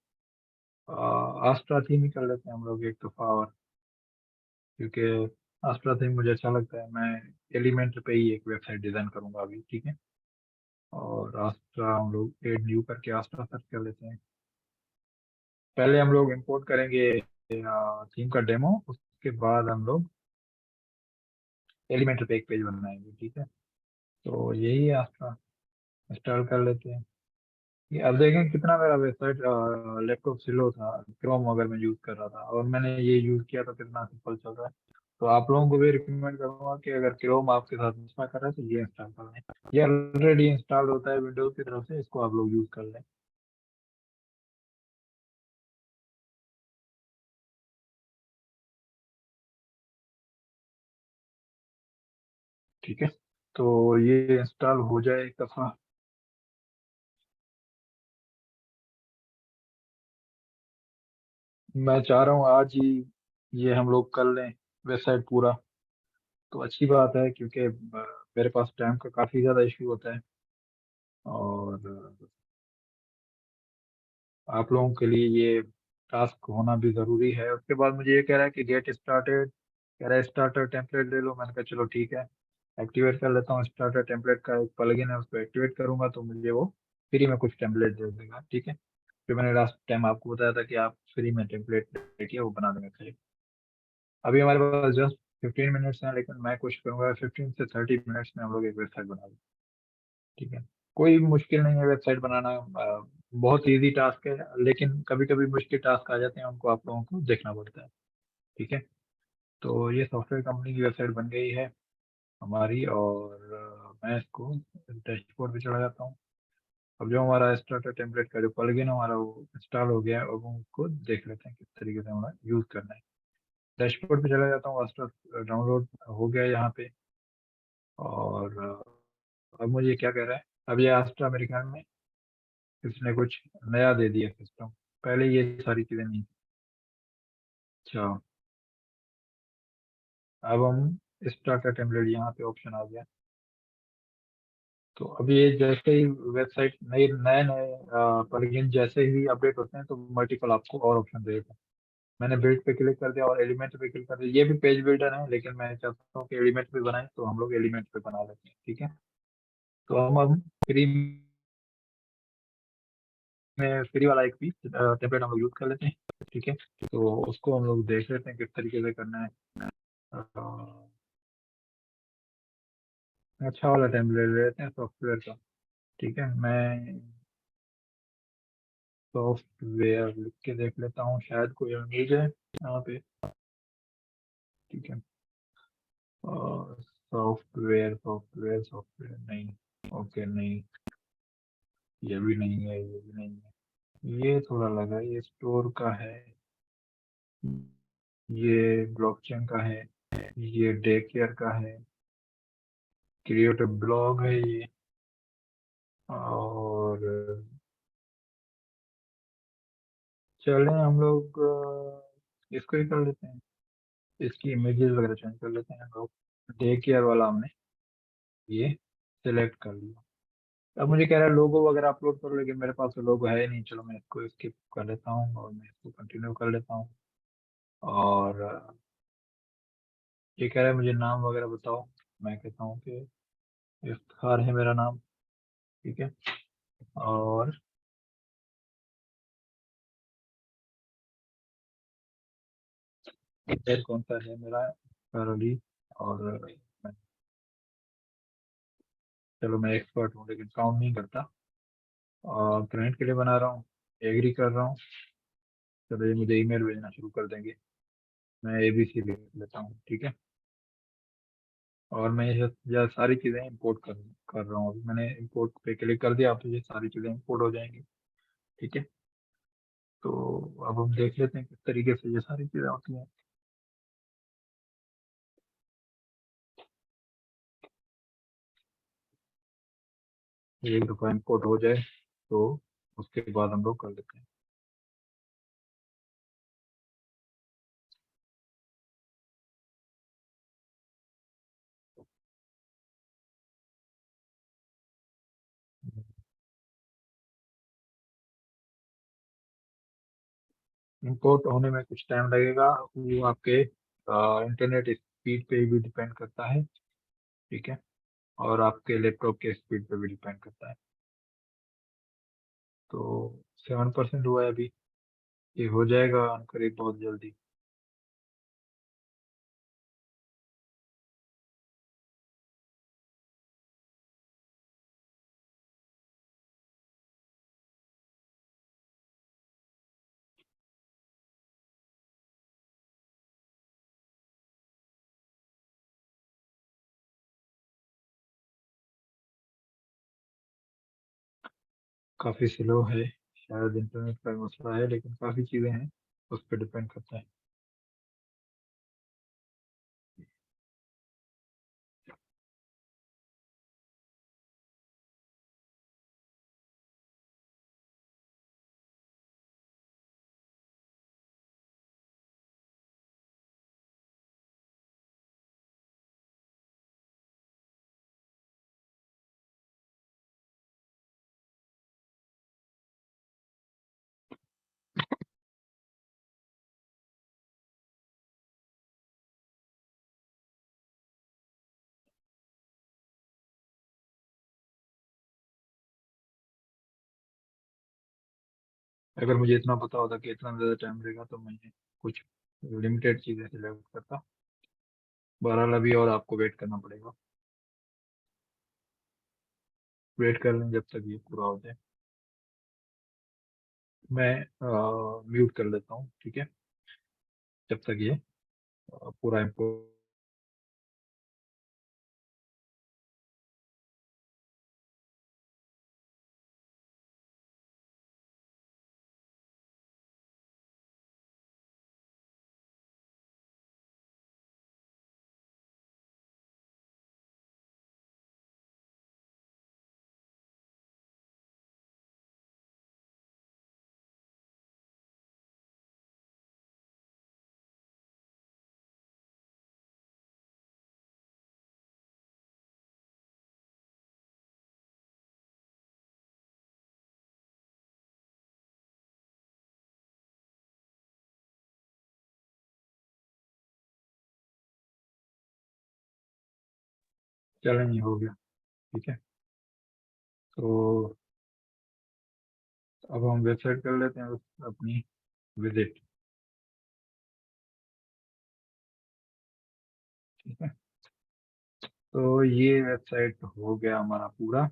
आस्ट्रा थीम ही कर लेते हैं हम लोग एक दफ़ा और, क्योंकि आस्ट्रा थीम मुझे अच्छा लगता है। मैं एलिमेंट पे ही एक वेबसाइट डिज़ाइन करूँगा अभी। ठीक है। और आस्ट्रा हम लोग एड न्यू करके आस्ट्रा सर्च कर लेते हैं। पहले हम लोग इंपोर्ट करेंगे थीम का डेमो, उसके बाद हम लोग एलिमेंट पे एक पेज बनाएंगे। ठीक है। तो यही है आस्ट्रा, इंस्टॉल कर लेते हैं। ये अब देखें कितना मेरा वेबसाइट लैपटॉप स्लो था, क्रोम अगर मैं यूज़ कर रहा था और मैंने ये यूज़ किया तो कितना सिंपल चल रहा है। तो आप लोगों को भी रिकमेंड करूंगा कि अगर क्रोम आपके साथ मिसमा कर रहा है तो ये इंस्टॉल कर लें। ये ऑलरेडी इंस्टॉल होता है विंडोज की तरफ से, इसको आप लोग यूज़ कर लें। ठीक है। तो ये इंस्टॉल हो जाए एक दफ़ा। मैं चाह रहा हूँ आज ही ये हम लोग कर लें वेबसाइट पूरा, तो अच्छी बात है, क्योंकि मेरे पास टाइम का काफ़ी ज़्यादा इशू होता है। और आप लोगों के लिए ये टास्क होना भी ज़रूरी है। उसके बाद मुझे ये कह रहा है कि गेट स्टार्टेड, कह रहा है स्टार्टर टेम्पलेट ले लो। मैंने कहा चलो ठीक है, एक्टिवेट कर लेता हूँ। स्टार्टर टेम्पलेट का एक प्लगइन है, उसको एक्टिवेट करूंगा तो मुझे वो फ्री में कुछ टेम्पलेट दे देगा। ठीक है। जो मैंने लास्ट टाइम आपको बताया था कि आप फ्री में टेम्पलेट देखिए, वो बना देंगे फ्री। अभी हमारे पास जस्ट 15 मिनट्स हैं, लेकिन मैं कोशिश करूंगा 15 से 30 मिनट्स में हम लोग एक वेबसाइट बना दें। ठीक है। कोई मुश्किल नहीं है वेबसाइट बनाना, बहुत इजी टास्क है, लेकिन कभी कभी मुश्किल टास्क आ जाते हैं, उनको आप लोगों को देखना पड़ता है। ठीक है। तो ये सॉफ्टवेयर कंपनी की वेबसाइट बन गई है हमारी, और मैं इसको डैशबोर्ड पे चला जाता हूँ। अब जो हमारा स्टार्टर टेम्पलेट का जो प्लगइन है हमारा वो इंस्टॉल हो गया है। अब हम उसको देख लेते हैं किस तरीके से हमारा यूज़ करना है। डैशबोर्ड पे चला जाता हूँ, वास्टर डाउनलोड हो गया है यहाँ पे। और अब मुझे क्या कह रहा है, अब ये आस्ट्रा मेरे ख्याल में इसने कुछ नया दे दिया सिस्टम, पहले ये सारी चीज़ें नहीं थी। अच्छा, अब हम स्टार्टर टेम्पलेट, यहाँ पे ऑप्शन आ गया। तो अभी ये जैसे ही वेबसाइट नए नए नए प्लगइन जैसे ही अपडेट होते हैं तो मल्टीपल आपको और ऑप्शन देगा। मैंने बिल्ड पे क्लिक कर दिया और एलिमेंट पे क्लिक कर दिया। ये भी पेज बिल्डर है, लेकिन मैं चाहता हूँ कि एलिमेंट पे बनाए, तो हम लोग एलिमेंट पे बना लेते हैं। ठीक है, तो हम फ्री में फ्री वाला एक पीस टेम्पलेट हम लोग यूज कर लेते हैं। ठीक है, तो उसको हम लोग देख लेते हैं किस तरीके से करना है। अच्छा वाला टेम्पलेट ले लेते हैं सॉफ्टवेयर का। ठीक है, मैं सॉफ्टवेयर लिख के देख लेता हूँ, शायद कोई मिल जाए यहाँ पे। ठीक है, और सॉफ्टवेयर सॉफ्टवेयर सॉफ्टवेयर नहीं। ओके, नहीं, ये भी नहीं है, ये भी नहीं है। ये थोड़ा लगा, ये स्टोर का है, ये ब्लॉकचेन का है, ये डे केयर का है, क्रिएट ब्लॉग है ये, और चलें हम लोग इसको ही कर लेते हैं। इसकी इमेजेस वगैरह चेंज कर लेते हैं हम लोग। डे केयर वाला हमने ये सिलेक्ट कर लिया। अब मुझे कह रहा है लोगो वगैरह अपलोड करो, लेकिन मेरे पास तो लोगो है ही नहीं। चलो मैं इसको स्किप कर लेता हूँ और मैं इसको कंटिन्यू कर लेता हूँ। और ये कह रहा है मुझे नाम वगैरह बताओ। मैं कहता हूँ कि इफ्तार है मेरा नाम। ठीक है, और फिर कौन सा है मेरा, करली। और चलो मैं एक्सपर्ट हूँ लेकिन काउंट नहीं करता। और क्लाइंट के लिए बना रहा हूँ, एग्री कर रहा हूँ। चलो ये मुझे ईमेल भेजना शुरू कर देंगे। मैं ABC लिख लेता हूँ। ठीक है, और मैं ये सारी चीज़ें इंपोर्ट कर रहा हूँ। अभी मैंने इंपोर्ट पे क्लिक कर दिया, अब तो ये सारी चीज़ें इंपोर्ट हो जाएंगी। ठीक है, तो अब हम देख लेते हैं किस तरीके से ये सारी चीज़ें होती हैं। एक दफ़ा इंपोर्ट हो जाए तो उसके बाद हम लोग कर लेते हैं। इंपोर्ट होने में कुछ टाइम लगेगा, वो आपके इंटरनेट स्पीड पे भी डिपेंड करता है। ठीक है, और आपके लैपटॉप के स्पीड पे भी डिपेंड करता है। तो 7% हुआ है अभी, ये हो जाएगा करीब बहुत जल्दी। काफ़ी स्लो है, शायद इंटरनेट का मसला है, लेकिन काफ़ी चीज़ें हैं, उस पर डिपेंड करता है। अगर मुझे इतना पता होता कि इतना ज़्यादा टाइम लगेगा तो मैं कुछ लिमिटेड चीज़ें सिलेक्ट करता। बहरहाल अभी और आपको वेट करना पड़ेगा। वेट कर लें जब तक ये पूरा हो जाए। मैं म्यूट कर लेता हूँ। ठीक है, जब तक ये पूरा इम्पोर्ट चलें, ये हो गया। ठीक है, तो अब हम वेबसाइट कर लेते हैं अपनी विजिट। ठीक है, तो ये वेबसाइट हो गया हमारा पूरा।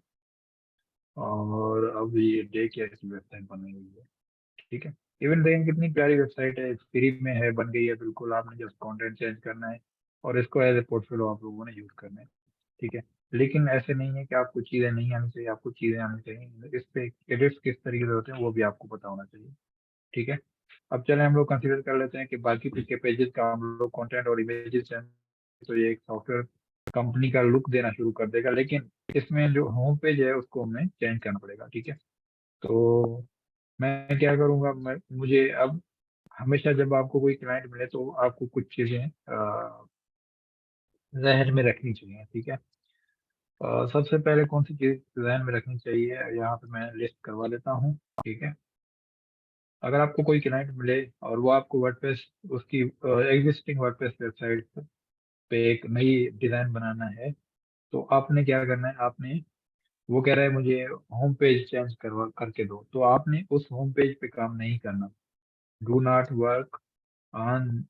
और अब ये डे की ऐसी वेबसाइट बनी हुई है। ठीक है, इवन देखें कितनी प्यारी वेबसाइट है, फ्री में है, बन गई है बिल्कुल। आपने जस्ट कंटेंट चेंज करना है और इसको एज ए पोर्टफोलियो आप लोगों ने यूज करना है। ठीक है, लेकिन ऐसे नहीं है कि आपको चीज़ें नहीं आनी चाहिए, आपको चीज़ें आनी चाहिए। इस पे एडिट्स किस तरीके से होते हैं वो भी आपको पता होना चाहिए। ठीक है, अब चले हम लोग कंसीडर कर लेते हैं कि बाकी के पेजेस का हम लोग कंटेंट और इमेजेस चेंज, तो ये एक सॉफ्टवेयर कंपनी का लुक देना शुरू कर देगा, लेकिन इसमें जो होम पेज है उसको हमें चेंज करना पड़ेगा। ठीक है, तो मैं क्या करूंगा, मुझे अब हमेशा जब आपको कोई क्लाइंट मिले तो आपको कुछ चीजें जहन में रखनी चाहिए। ठीक है, सबसे पहले कौन सी चीज जहन में रखनी चाहिए, यहाँ पे मैं लिस्ट करवा लेता हूँ। ठीक है, अगर आपको कोई क्लाइंट मिले और वो आपको वर्डप्रेस, उसकी एग्जिस्टिंग वर्डप्रेस वेबसाइट पे एक नई डिजाइन बनाना है, तो आपने क्या करना है, आपने, वो कह रहा है मुझे होम पेज चेंज करवा करके दो, तो आपने उस होम पेज पे काम नहीं करना। Do not work on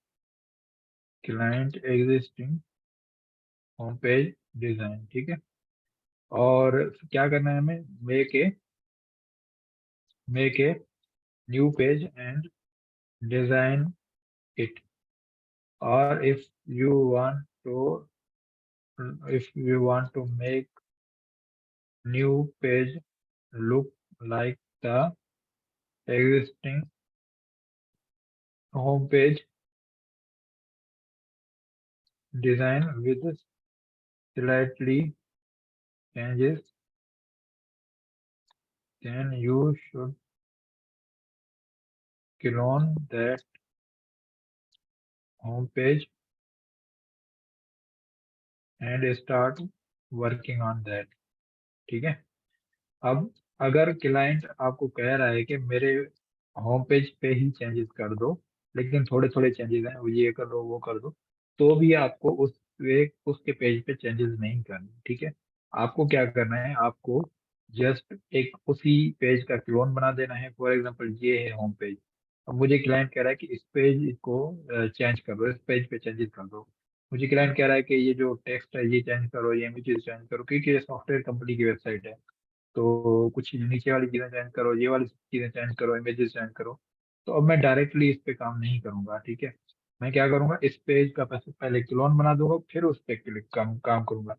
client existing home page design. ठीक है, और क्या करना है हमें, make a new page and design it. और to if you want to make new page look like the existing home page design with slightly changes, then you should clone that home page and start working on that। ठीक है, अब अगर client आपको कह रहा है कि मेरे होम पेज पे ही चेंजेस कर दो, लेकिन थोड़े थोड़े चेंजेस हैं, वो ये कर दो वो कर दो, तो भी आपको उसके पेज पे चेंजेस नहीं करने। ठीक है, आपको क्या करना है, आपको जस्ट एक उसी पेज का क्लोन बना देना है। फॉर एग्जांपल ये है होम पेज, अब मुझे क्लाइंट कह रहा है कि इस पेज को चेंज कर दो, इस पेज पे चेंजेस कर दो। मुझे क्लाइंट कह रहा है कि ये जो टेक्स्ट है ये चेंज करो, ये इमेजेस चेंज करो, क्योंकि ये सॉफ्टवेयर कंपनी की वेबसाइट है। तो कुछ नीचे वाली चीजें चेंज करो, ये वाली चीजें चेंज करो, इमेजेस चेंज करो। तो अब मैं डायरेक्टली इस पे काम नहीं करूंगा। ठीक है, मैं क्या करूंगा, इस पेज का पहले क्लोन बना दूंगा, फिर उस पे क्लिक काम करूंगा।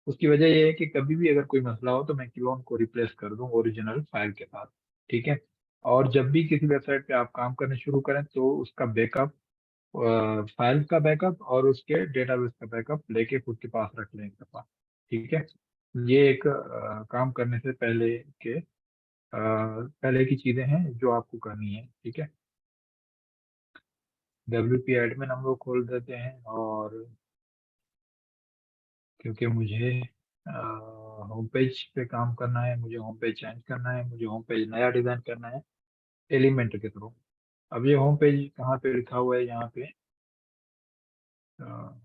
उसकी वजह ये है कि कभी भी अगर कोई मसला हो तो मैं क्लोन को रिप्लेस कर दूं ओरिजिनल फाइल के साथ। ठीक है, और जब भी किसी वेबसाइट पे आप काम करने शुरू करें तो उसका बैकअप, फाइल का बैकअप और उसके डेटाबेस का बैकअप लेके खुद के पास रख लें एक दफा। ठीक है, ये एक काम करने से पहले की चीजें हैं जो आपको करनी है। ठीक है, WP एडमिन हम लोग खोल देते हैं, और क्योंकि मुझे होम पेज पे काम करना है, मुझे होम पेज चेंज करना है, मुझे होम पेज नया डिजाइन करना है एलिमेंट के थ्रू। अब ये होम पेज कहाँ पे लिखा हुआ है, यहाँ पे, अ,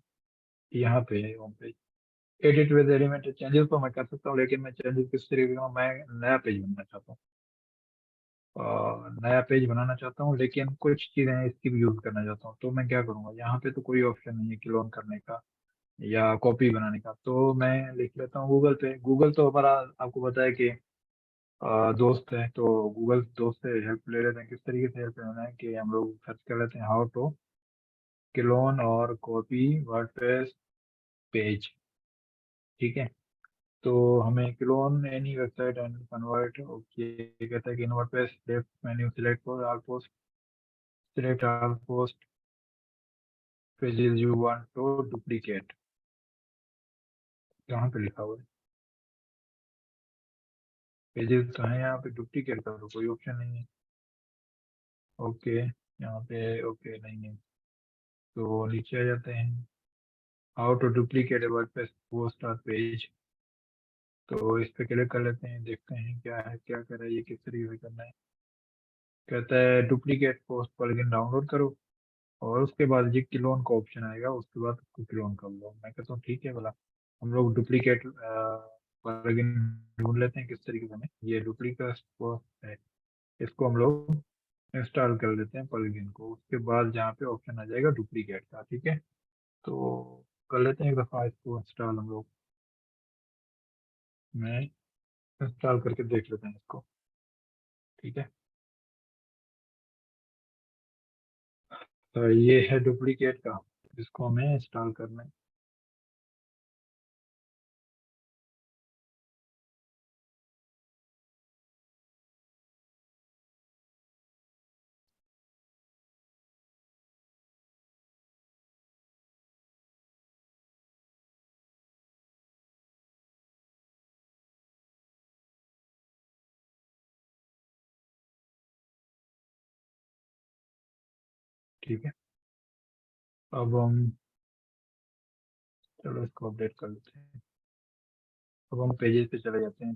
यहाँ पे है home page. Edit with element, changes तो मैं कर सकता हूँ, लेकिन मैं चेंजेस किस तरीके का, मैं नया पेज बनाना चाहता हूँ। नया पेज बनाना चाहता हूँ, लेकिन कुछ चीजें इसकी भी यूज करना चाहता हूँ। तो मैं क्या करूँगा, यहाँ पे तो कोई ऑप्शन नहीं है क्लोन करने का या कॉपी बनाने का, तो मैं लिख लेता हूँ गूगल पे। गूगल तो हमारा, आपको पता है कि दोस्त है, तो गूगल दोस्त से हेल्प ले लेते हैं। किस तरीके से हेल्प लेना है कि हम लोग सर्च कर लेते हैं हाउ टू क्लोन और कॉपी वर्डप्रेस पेज। ठीक है, तो हमें clone any website and convert, okay कहता है कि in WordPress left menu select all post pages you want to duplicate. कहाँ पे लिखा हुआ है, पेजेस तो है यहाँ पे, डुप्लीकेट का तो कोई ऑप्शन नहीं है। ओके, यहाँ पे ओके नहीं है, तो नीचे आ जाते हैं, how to duplicate a WordPress post और पेज। तो इस पे क्लिक कर लेते हैं, देखते हैं क्या है, क्या कर रहा है, ये किस तरीके से करना है। कहता है डुप्लीकेट पोस्ट प्लगइन डाउनलोड करो, और उसके बाद ये क्लोन का ऑप्शन आएगा, उसके बाद उसको क्लोन कर लो। मैं कहता हूँ ठीक है बोला, हम लोग डुप्लीकेट प्लगइन ढूंढ लेते हैं किस तरीके से हमें ये डुप्लीकेट को है, इसको हम लोग इंस्टॉल कर लेते हैं प्लगइन को। उसके बाद जहाँ पे ऑप्शन आ जाएगा डुप्लीकेट का, ठीक है। तो कर लेते हैं एक दफ़ा इसको इंस्टॉल हम लोग। मैं इंस्टॉल करके देख लेते हैं इसको, ठीक है। तो ये है डुप्लीकेट का, इसको हमें इंस्टॉल करना है। ठीक है, अब हम चलो इसको अपडेट कर लेते हैं। अब हम पेजेस पे चले जाते हैं,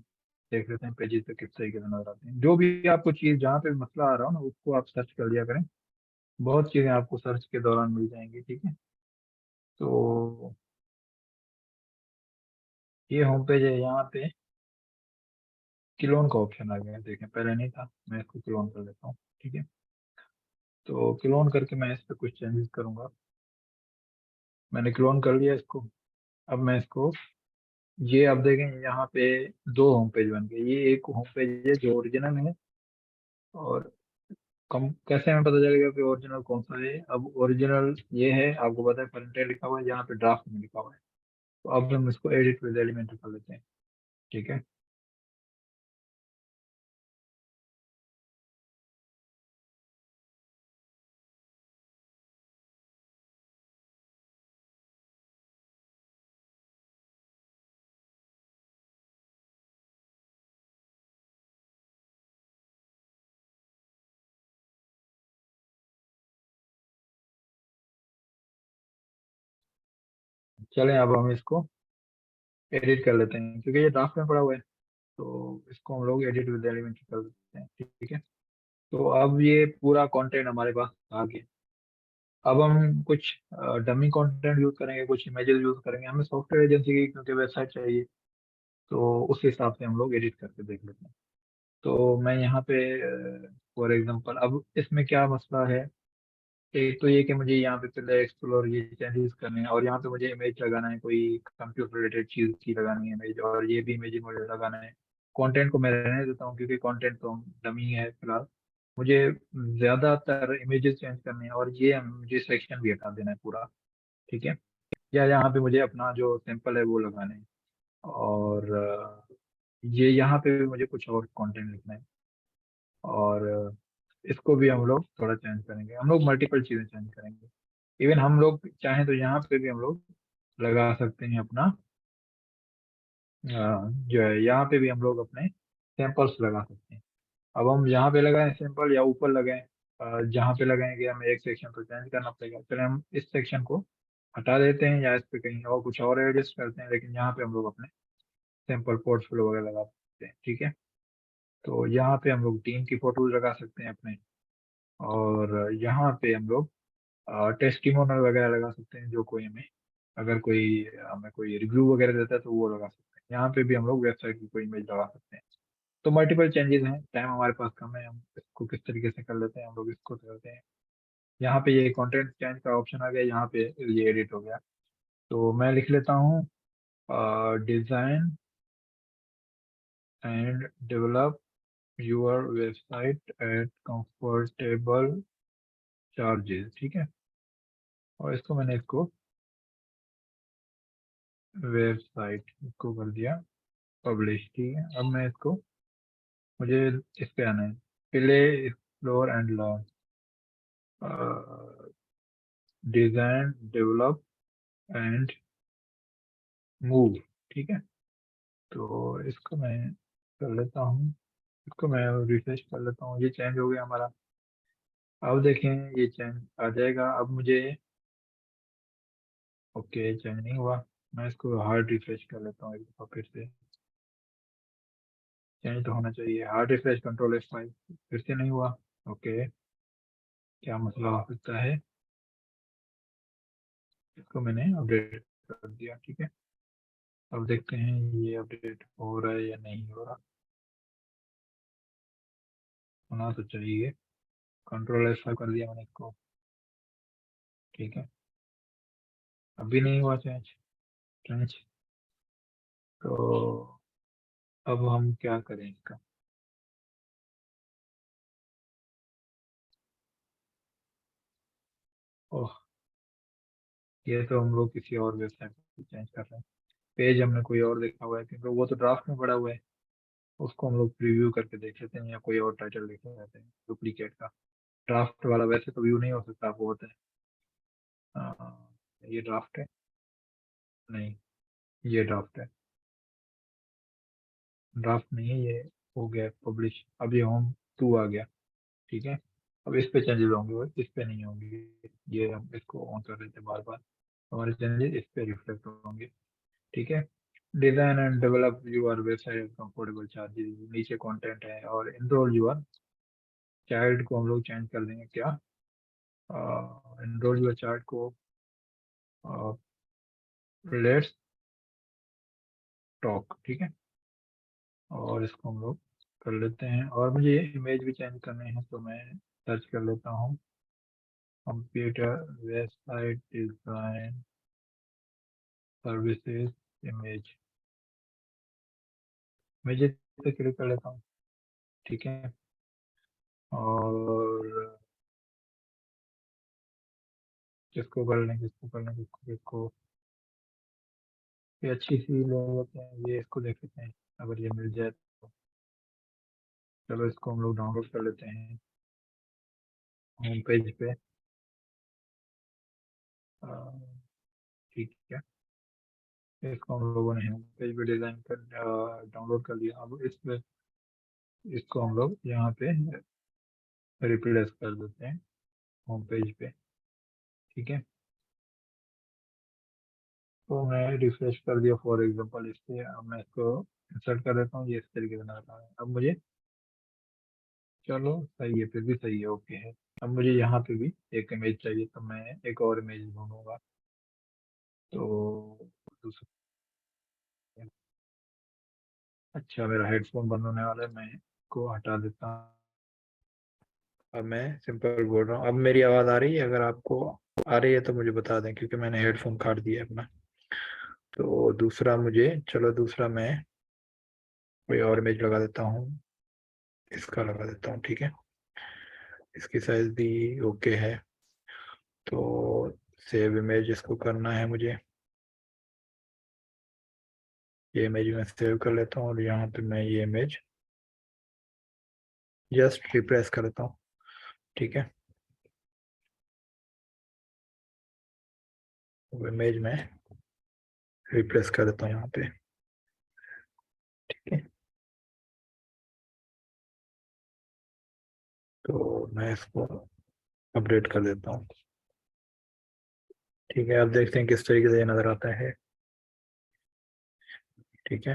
देख लेते हैं पेजेस पे किस तरीके से नजर आते हैं। जो भी आपको चीज़ जहाँ पे मसला आ रहा हो ना उसको आप सर्च कर लिया करें, बहुत चीज़ें आपको सर्च के दौरान मिल जाएंगी, ठीक है। तो ये होम पेज है, यहाँ पे क्लोन का ऑप्शन आ गया है, देखें पहले नहीं था। मैं इसको क्लोन कर लेता हूँ, ठीक है। तो क्लोन करके मैं इस पे कुछ चेंजेस करूंगा। मैंने क्लोन कर लिया इसको। अब मैं इसको, ये आप देखें यहाँ पे दो होम पेज बन गए। ये एक होम पेज है जो ओरिजिनल है, और कम कैसे हमें पता चलेगा कि ओरिजिनल कौन सा है। अब ओरिजिनल ये है, आपको पता है फ्रंट एंड लिखा हुआ है, यहाँ पे ड्राफ्ट में लिखा हुआ है। तो अब हम इसको एडिट विद एलिमेंट कर लेते हैं, ठीक है। चलें अब हम इसको एडिट कर लेते हैं, क्योंकि ये ड्राफ्ट में पड़ा हुआ है। तो इसको हम लोग एडिट विद एलिमेंट कर लेते हैं, ठीक है। तो अब ये पूरा कंटेंट हमारे पास आ गया। अब हम कुछ डमी कंटेंट यूज करेंगे, कुछ इमेजेस यूज करेंगे। हमें सॉफ्टवेयर एजेंसी की क्योंकि वेबसाइट चाहिए, तो उस हिसाब से हम लोग एडिट करके देख लेते हैं। तो मैं यहाँ पे फॉर एग्जांपल, अब इसमें क्या मसला है। एक तो ये कि मुझे यहाँ पे पहले एक्सप्लोर ये चेंजेस करने हैं, और यहाँ पे मुझे इमेज लगाना है, कोई कंप्यूटर रिलेटेड चीज की लगानी है इमेज, और ये भी इमेज मुझे लगाना है। कंटेंट को मैं रहने देता हूँ क्योंकि कंटेंट तो डमी है फिलहाल। मुझे ज्यादातर इमेजेस चेंज करने हैं, और ये मुझे सेक्शन भी हटा देना है पूरा, ठीक है। या यहाँ पे मुझे अपना जो सैंपल है वो लगाना है, और ये यहाँ पे भी मुझे कुछ और कंटेंट लिखना है, और इसको भी हम लोग थोड़ा चेंज करेंगे। हम लोग मल्टीपल चीजें चेंज करेंगे। इवन हम लोग चाहें तो यहाँ पे भी हम लोग लगा सकते हैं अपना जो है, यहाँ पे भी हम लोग अपने सैंपल्स लगा सकते हैं। अब हम यहाँ पे लगाएं सैंपल या ऊपर लगाएं, जहाँ पे लगाएंगे हमें एक सेक्शन तो चेंज करना पड़ेगा। चले हम इस सेक्शन को हटा देते हैं, या इस पे कहीं और कुछ और एडजस्ट करते हैं, लेकिन यहाँ पे हम लोग अपने सैंपल पोर्टफोलियो वगैरह लगा सकते हैं, ठीक है। तो यहाँ पे हम लोग टीम की फोटोज लगा सकते हैं अपने, और यहाँ पे हम लोग टेस्टिमोनियल वगैरह लगा सकते हैं, जो कोई हमें, अगर कोई हमें कोई रिव्यू वगैरह देता है तो वो लगा सकते हैं। यहाँ पे भी हम लोग वेबसाइट की कोई इमेज लगा सकते हैं। तो मल्टीपल चेंजेस हैं, टाइम हमारे पास कम है, हम इसको किस तरीके से कर लेते हैं। हम लोग इसको करते हैं, यहाँ पे ये कंटेंट चेंज का ऑप्शन आ गया, यहाँ पे ये एडिट हो गया। तो मैं लिख लेता हूँ design and develop your website eight comfortable charges, ठीक है। और इसको मैंने इसको वेबसाइट इसको कर दिया पब्लिश, ठीक है। अब मैं इसको, मुझे इस पे आना है, play explore and learn, design develop and move, ठीक है। तो इसको मैं कर लेता हूँ, इसको मैं रिफ्रेश कर लेता हूँ। ये चेंज हो गया हमारा। अब देखें ये चेंज आ जाएगा। अब मुझे, ओके चेंज नहीं हुआ। मैं इसको हार्ड रिफ्रेश कर लेता हूँ एक दफ़ा फिर से। चेंज तो होना चाहिए। हार्ड रिफ्रेश कंट्रोल F5, फिर से नहीं हुआ। ओके, क्या मसला हो सकता है। इसको मैंने अपडेट कर दिया, ठीक है। अब देखते हैं ये अपडेट हो रहा है या नहीं हो रहा। होना तो चाहिए। कंट्रोल ऐसा कर दिया मैंने इसको। ठीक है, अभी नहीं हुआ चेंज। चेंज तो अब हम क्या करें इसका। ओह, ये तो हम लोग किसी और वेबसाइट पे चेंज कर रहे हैं। पेज हमने कोई और देखा हुआ है, क्योंकि वो तो ड्राफ्ट में पड़ा हुआ है। उसको हम लोग प्रीव्यू करके देख लेते हैं, या कोई और टाइटल लिख लेते हैं डुप्लीकेट का। ड्राफ्ट वाला वैसे तो व्यू नहीं हो सकता, वो होता है। ये ड्राफ्ट है। नहीं, ये ड्राफ्ट है। ड्राफ्ट नहीं है ये। हो गया पब्लिश, अब ये होम 2 आ गया। ठीक है, अब इस पे चेंजेस होंगे, वो इस पे नहीं होंगे। ये हम इसको ऑन कर रहे थे बार बार, हमारे चेंजेस इस पे रिफ्लेक्ट होंगे। ठीक है, design and develop your website comfortable charges, नीचे कंटेंट है, और इनरोल यूर चाइल्ड को हम लोग चेंज कर देंगे क्या। इनरोल यूर चाइल्ड को लेट्स टॉक। ठीक है, और इसको हम लोग कर लेते हैं, और मुझे इमेज भी चेंज करने हैं, तो मैं सर्च कर लेता हूँ computer website design services image. Image पे क्लिक कर लेता हूँ। ठीक है, और किसको कर लें, किसको कर लें, किसको किसको। ये अच्छी सी ले लेते हैं, ये इसको देख लेते हैं, अगर ये मिल जाए तो। चलो इसको हम लोग डाउनलोड कर लेते हैं होम पेज पे। अ, ठीक है, इसको हम लोगों ने होम पेज पे डिजाइन कर डाउनलोड कर लिया। अब इस पे इसको हम लोग यहाँ पे रिप्लेस कर देते हैं होम पेज पे। ठीक है, तो मैं रिफ्रेश कर दिया फॉर एग्जांपल इस पे। अब मैं इसको इंसर्ट कर देता हूँ, ये इस तरीके से नजर आ रहा है अब मुझे। चलो सही है, फिर भी सही है, ओके है। अब मुझे यहाँ पे भी एक इमेज चाहिए, तो मैं एक और इमेज ढूंढूंगा। तो दूसरा, अच्छा मेरा हेडफोन बंद होने वाला है, मैं इसको हटा देता हूँ। अब मैं सिंपल बोल रहा हूँ। अब मेरी आवाज़ आ रही है? अगर आपको आ रही है तो मुझे बता दें, क्योंकि मैंने हेडफोन काट दिया है अपना। तो दूसरा मुझे, चलो दूसरा मैं कोई और इमेज लगा देता हूँ। इसका लगा देता हूँ, ठीक है। इसकी साइज भी ओके है। तो सेव इमेज इसको करना है मुझे। ये इमेज मैं सेव कर लेता हूँ, और यहाँ पे मैं ये इमेज जस्ट रिप्रेस कर लेता हूँ। ठीक है, वो इमेज में रिप्लेस कर देता हूँ यहाँ पे। ठीक है, तो मैं इसको अपडेट कर देता हूँ। ठीक है, अब देखते हैं किस तरीके से ये नज़र आता है। ठीक है,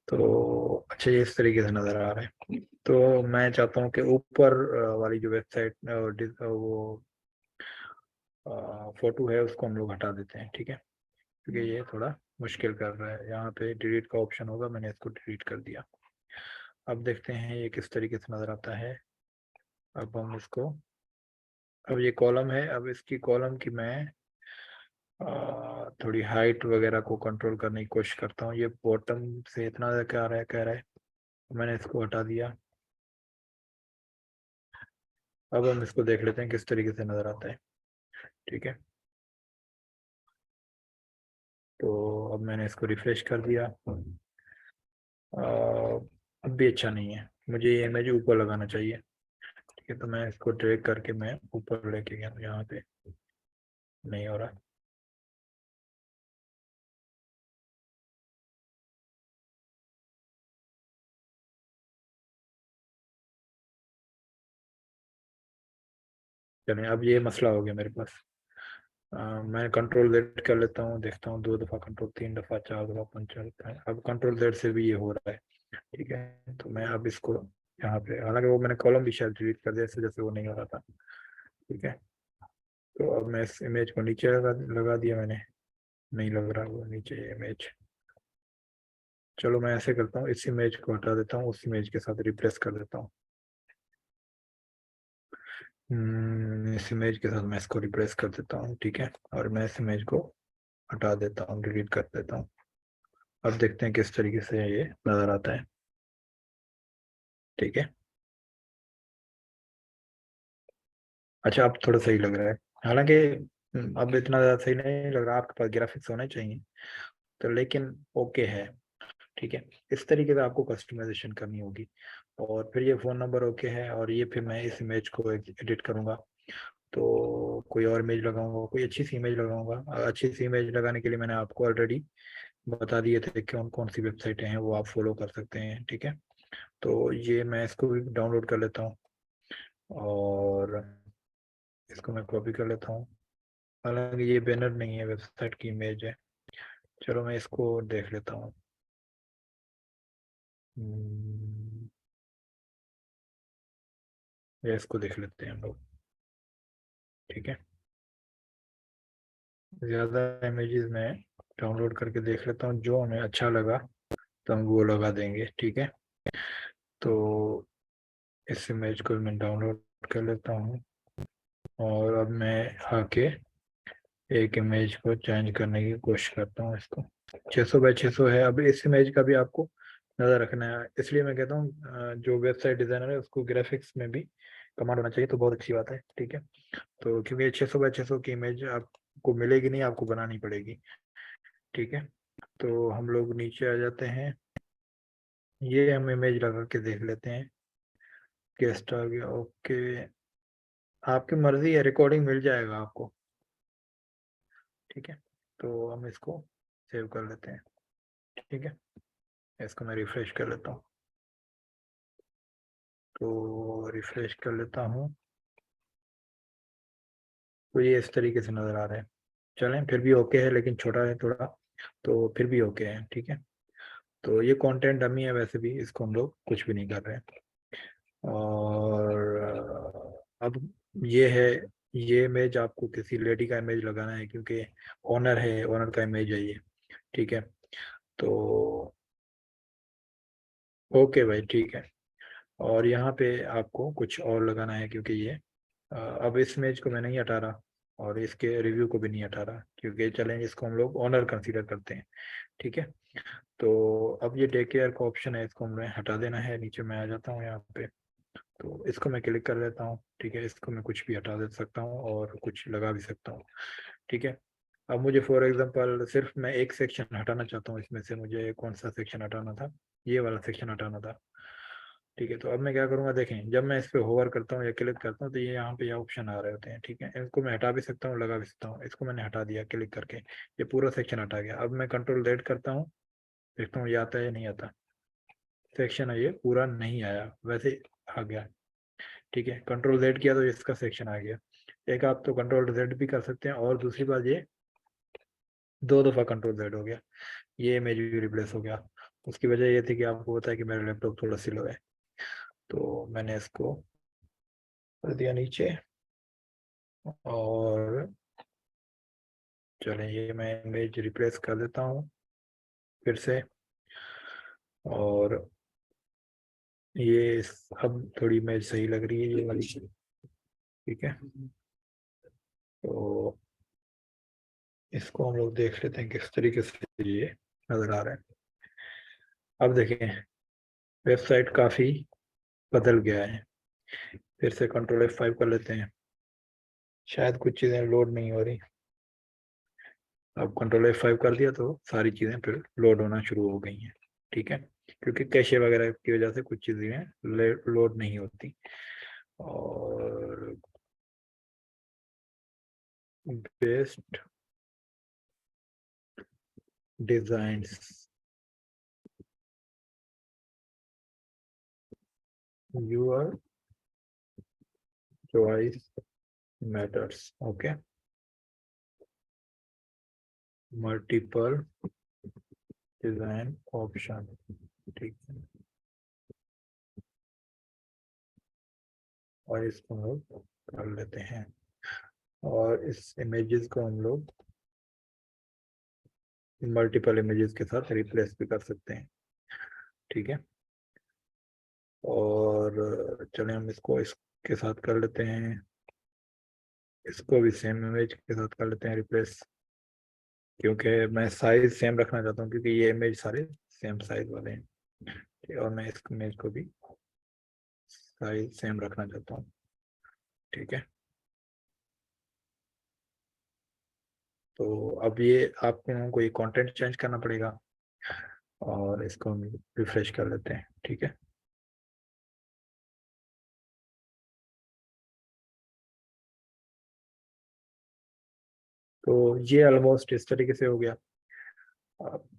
तो अच्छा ये इस तरीके से नज़र आ रहा है। तो मैं चाहता हूँ कि ऊपर वाली जो वेबसाइट वो फोटो है उसको हम लोग हटा देते हैं। ठीक है, क्योंकि ये थोड़ा मुश्किल कर रहा है। यहाँ पे डिलीट का ऑप्शन होगा, मैंने इसको डिलीट कर दिया। अब देखते हैं ये किस तरीके से नज़र आता है। अब हम इसको, अब ये कॉलम है, अब इसकी कॉलम की मैं थोड़ी हाइट वगैरह को कंट्रोल करने की कोशिश करता हूँ। ये बॉटम से इतना ज़्यादा क्या रहा है, कह रहा है, तो मैंने इसको हटा दिया। अब हम इसको देख लेते हैं किस तरीके से नज़र आता है। ठीक है, तो अब मैंने इसको रिफ्रेश कर दिया। अब भी अच्छा नहीं है, मुझे ये इमेज ऊपर लगाना चाहिए। ठीक है, तो मैं इसको ड्रैग करके मैं ऊपर लेके गया, यहाँ पे नहीं हो रहा। चलिए, अब ये मसला हो गया मेरे पास। मैं कंट्रोल जेड कर लेता हूँ, देखता हूँ 2 दफ़ा कंट्रोल, 3 दफ़ा, 4 दफ़ा, 5 4 अब कंट्रोल जेड से भी ये हो रहा है। ठीक है, तो मैं अब इसको यहाँ पे, हालांकि वो मैंने कॉलम भी शायद डिलीट कर दिया इस वजह से वो नहीं हो रहा था। ठीक है, तो अब मैं इस इमेज को नीचे लगा दिया मैंने। नहीं लग रहा वो नीचे इमेज। चलो मैं ऐसे करता हूँ, इस इमेज को हटा देता हूँ, उस इमेज के साथ रिप्लेस कर देता हूँ। इस इमेज के साथ मैं इसको रिप्लेस कर देता हूँ, ठीक है। और मैं इस इमेज को हटा देता हूँ, डिलीट कर देता हूँ। अब देखते हैं किस तरीके से ये नज़र आता है, ठीक है। अच्छा अब थोड़ा सही लग रहा है, हालांकि अब इतना ज़्यादा सही नहीं लग रहा, आपके पास ग्राफिक्स होने चाहिए तो, लेकिन ओके है, ठीक है। इस तरीके से आपको कस्टमाइजेशन करनी होगी। और फिर ये फ़ोन नंबर ओके है, और ये फिर मैं इस इमेज को एडिट करूँगा, तो कोई और इमेज लगाऊंगा, कोई अच्छी सी इमेज लगाऊंगा। अच्छी सी इमेज लगाने के लिए मैंने आपको ऑलरेडी बता दिए थे कौन कौन सी वेबसाइटें हैं, वो आप फॉलो कर सकते हैं, ठीक है। तो ये मैं इसको भी डाउनलोड कर लेता हूँ, और इसको मैं कॉपी कर लेता हूँ। हालांकि ये बैनर नहीं है, वेबसाइट की इमेज है। चलो मैं इसको देख लेता हूँ। हम्म, या इसको देख लेते हैं हम लोग, ठीक है। ज़्यादा इमेजेस में डाउनलोड करके देख लेता हूँ, जो हमें अच्छा लगा तो हम वो लगा देंगे, ठीक है। तो इस इमेज को मैं डाउनलोड कर लेता हूँ, और अब मैं आके एक इमेज को चेंज करने की कोशिश करता हूँ। इसको 600 बाई 600 है। अब इस इमेज का भी आपको नज़र रखना है, इसलिए मैं कहता हूँ जो वेबसाइट डिज़ाइनर है उसको ग्राफिक्स में भी कमांड होना चाहिए, तो बहुत अच्छी बात है, ठीक है। तो क्योंकि ये 600 बाई 600 की इमेज आपको मिलेगी नहीं, आपको बनानी पड़ेगी, ठीक है। तो हम लोग नीचे आ जाते हैं, ये हम इमेज लगा के देख लेते हैं। गेस्ट आ गया, ओके। आपकी मर्जी है, रिकॉर्डिंग मिल जाएगा आपको, ठीक है। तो हम इसको सेव कर लेते हैं, ठीक है। इसको मैं रिफ्रेश कर लेता हूँ, तो रिफ्रेश कर लेता हूँ, तो ये इस तरीके से नज़र आ रहा है। चलें, फिर भी ओके है, लेकिन छोटा है थोड़ा, तो फिर भी ओके है, ठीक है। तो ये कंटेंट डमी है, वैसे भी इसको हम लोग कुछ भी नहीं कर रहे हैं। और अब ये है, ये इमेज आपको किसी लेडी का इमेज लगाना है, क्योंकि ऑनर है, ऑनर का इमेज है ये, ठीक है। तो ओके भाई, ठीक है। और यहाँ पे आपको कुछ और लगाना है, क्योंकि ये अब इस इमेज को मैं नहीं हटा रहा, और इसके रिव्यू को भी नहीं हटा रहा, क्योंकि चैलेंज इसको हम लोग ऑनर कंसीडर करते हैं, ठीक है। तो अब ये डे केयर का ऑप्शन है, इसको हमें हटा देना है। नीचे मैं आ जाता हूँ यहाँ पे, तो इसको मैं क्लिक कर लेता हूँ, ठीक है। इसको मैं कुछ भी हटा दे सकता हूँ और कुछ लगा भी सकता हूँ, ठीक है। अब मुझे फॉर एग्जांपल सिर्फ मैं एक सेक्शन हटाना चाहता हूँ, इसमें से मुझे कौन सा सेक्शन हटाना था, ये वाला सेक्शन हटाना था, ठीक है। तो अब मैं क्या करूँगा, देखें, जब मैं इस पर होवर करता हूँ या क्लिक करता हूँ, तो ये यहाँ पे ये ऑप्शन आ रहे होते हैं, ठीक है। इनको मैं हटा भी सकता हूँ, लगा भी सकता हूँ। इसको मैंने हटा दिया क्लिक करके, ये पूरा सेक्शन हटा गया। अब मैं कंट्रोल Z करता हूँ, देखता हूँ ये आता है या नहीं आता। सेक्शन है ये पूरा नहीं आया, वैसे आ गया, ठीक है। कंट्रोल Z किया तो इसका सेक्शन आ गया। एक आप तो कंट्रोल Z भी कर सकते हैं, और दूसरी बात ये, दो दफ़ा कंट्रोल Z हो गया, ये इमेज भी रिप्लेस हो गया। उसकी वजह ये थी कि आपको पता है कि मेरा लैपटॉप थोड़ा स्लो है, तो मैंने इसको कर दिया नीचे। और चलें, ये मैं इमेज रिप्लेस कर देता हूँ फिर से। और ये अब थोड़ी इमेज सही लग रही है ये वाली, ठीक है। तो इसको हम लोग देख लेते हैं किस तरीके से ये नज़र आ रहा है। अब देखें, वेबसाइट काफ़ी बदल गया है। फिर से कंट्रोल F5 कर लेते हैं, शायद कुछ चीज़ें लोड नहीं हो रही। अब कंट्रोल F5 कर दिया तो सारी चीज़ें फिर लोड होना शुरू हो गई हैं, ठीक है। क्योंकि कैशे वगैरह की वजह से कुछ चीज़ें लोड नहीं होती। और best designs, your choice matters, okay. Multiple design option, ठीक है। और इसको हम लोग कर लेते हैं, और इस इमेजेस को हम लोग मल्टीपल इमेजेस के साथ रिप्लेस भी कर सकते हैं। ठीक है, और चलिए हम इसको इसके साथ कर लेते हैं, इसको भी सेम इमेज के साथ कर लेते हैं रिप्लेस, क्योंकि मैं साइज सेम रखना चाहता हूँ, क्योंकि ये इमेज सारे सेम साइज वाले हैं। ठीक है, और मैं इस इमेज को भी साइज सेम रखना चाहता हूँ। ठीक है, तो अब ये आप लोगों को ये कंटेंट चेंज करना पड़ेगा, और इसको हम रिफ्रेश कर लेते हैं। ठीक है, तो ये ऑलमोस्ट इस तरीके से हो गया।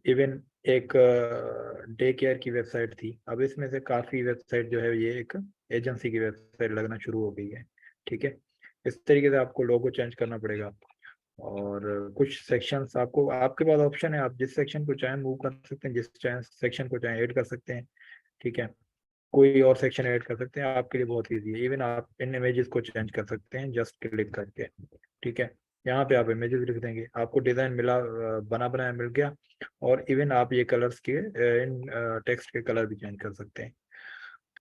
इवन एक डे केयर की वेबसाइट थी, अब इसमें से काफ़ी वेबसाइट जो है ये एक एजेंसी की वेबसाइट लगना शुरू हो गई है। ठीक है, इस तरीके से आपको लोगो चेंज करना पड़ेगा, और कुछ सेक्शंस आपको, आपके पास ऑप्शन है, आप जिस सेक्शन को चाहें मूव कर सकते हैं, जिस चाहे सेक्शन को चाहें ऐड कर सकते हैं। ठीक है, कोई और सेक्शन ऐड कर सकते हैं, आपके लिए बहुत ईजी है। इवन आप इन इमेजेस को चेंज कर सकते हैं जस्ट क्लिक करके। ठीक है, यहाँ पे आप इमेजेस लिख देंगे, आपको डिज़ाइन मिला, बना बनाया मिल गया। और इवन आप ये कलर्स के इन टेक्स्ट के कलर भी चेंज कर सकते हैं।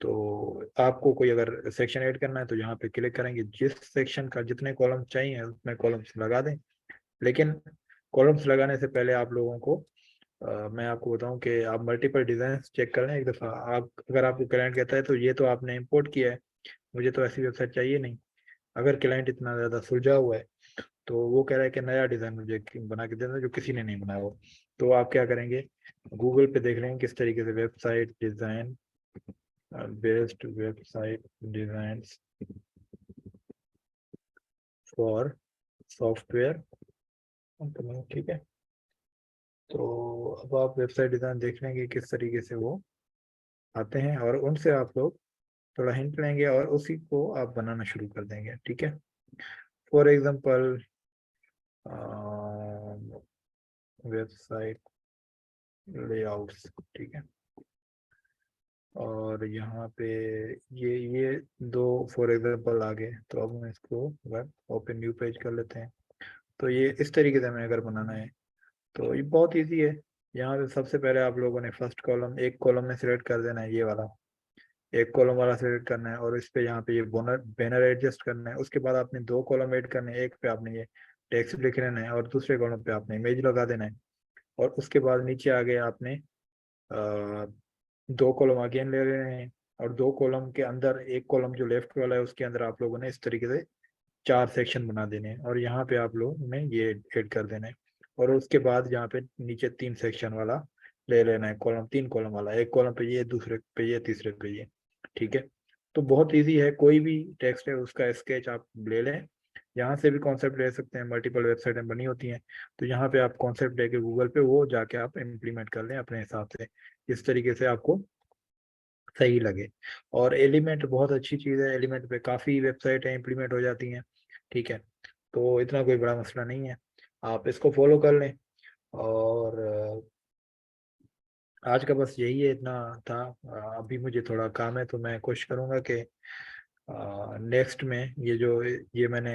तो आपको कोई अगर सेक्शन ऐड करना है तो यहाँ पे क्लिक करेंगे, जिस सेक्शन का जितने कॉलम चाहिए उतने कॉलम्स लगा दें। लेकिन कॉलम्स लगाने से पहले आप लोगों को मैं आपको बताऊं कि आप मल्टीपल डिजाइन चेक कर लें एक दफ़ा। आप अगर आपको क्लाइंट कहता है तो ये तो आपने इंपोर्ट किया है, मुझे तो ऐसी वेबसाइट चाहिए नहीं। अगर क्लाइंट इतना ज़्यादा सुलझा हुआ है तो वो कह रहा है कि नया डिज़ाइन मुझे बना के देना जो किसी ने नहीं बनाया हो, तो आप क्या करेंगे, गूगल पे देख लेंगे किस तरीके से website design, based website design for software company. ठीक है, तो अब आप वेबसाइट डिज़ाइन देख लेंगे किस तरीके से वो आते हैं, और उनसे आप लोग थोड़ा हिंट लेंगे और उसी को आप बनाना शुरू कर देंगे। ठीक है, फॉर एग्जांपल वेबसाइट लेआउट्स। ठीक है, और यहाँ पे ये दो फॉर एग्जांपल आ गए, तो अब हम इसको वेब ओपन न्यू पेज कर लेते हैं। तो ये इस तरीके से हमें अगर बनाना है तो ये बहुत इजी है। यहाँ पे सबसे पहले आप लोगों ने फर्स्ट कॉलम, एक कॉलम में सिलेक्ट कर देना है, ये वाला एक कॉलम वाला सिलेक्ट करना है, और इस पे यहाँ पे ये बोनर बैनर एडजस्ट करना है। उसके बाद आपने दो कॉलम ऐड करने हैं, एक पे आपने ये टेक्स्ट लिख लेना है और दूसरे कॉलम पे आपने इमेज लगा देना है। और उसके बाद नीचे आगे आपने दो कॉलम अगेन ले लेने हैं, और दो कॉलम के अंदर एक कॉलम जो लेफ्ट वाला है उसके अंदर आप लोगों ने इस तरीके से चार सेक्शन बना देने हैं, और यहाँ पे आप लोगों ने ये ऐड कर देना है। और उसके बाद यहाँ पे नीचे तीन सेक्शन वाला ले लेना है, कॉलम तीन कॉलम वाला, एक कॉलम पे ये, दूसरे पे ये, तीसरे पे ये। ठीक है, तो बहुत इजी है, कोई भी टेक्स्ट है उसका स्केच आप ले लें, यहाँ से भी कॉन्सेप्ट ले सकते हैं, मल्टीपल वेबसाइटें बनी होती हैं, तो यहाँ पे आप कॉन्सेप्ट लेके गूगल पे वो जाके आप इम्प्लीमेंट कर लें अपने हिसाब से, इस तरीके से आपको सही लगे। और एलिमेंट बहुत अच्छी चीज़ है, एलिमेंट पे काफ़ी वेबसाइटें इम्प्लीमेंट हो जाती हैं। ठीक है, तो इतना कोई बड़ा मसला नहीं है, आप इसको फॉलो कर लें। और आज का बस यही है, इतना था। अभी मुझे थोड़ा काम है, तो मैं कोशिश करूँगा कि नेक्स्ट में ये जो ये मैंने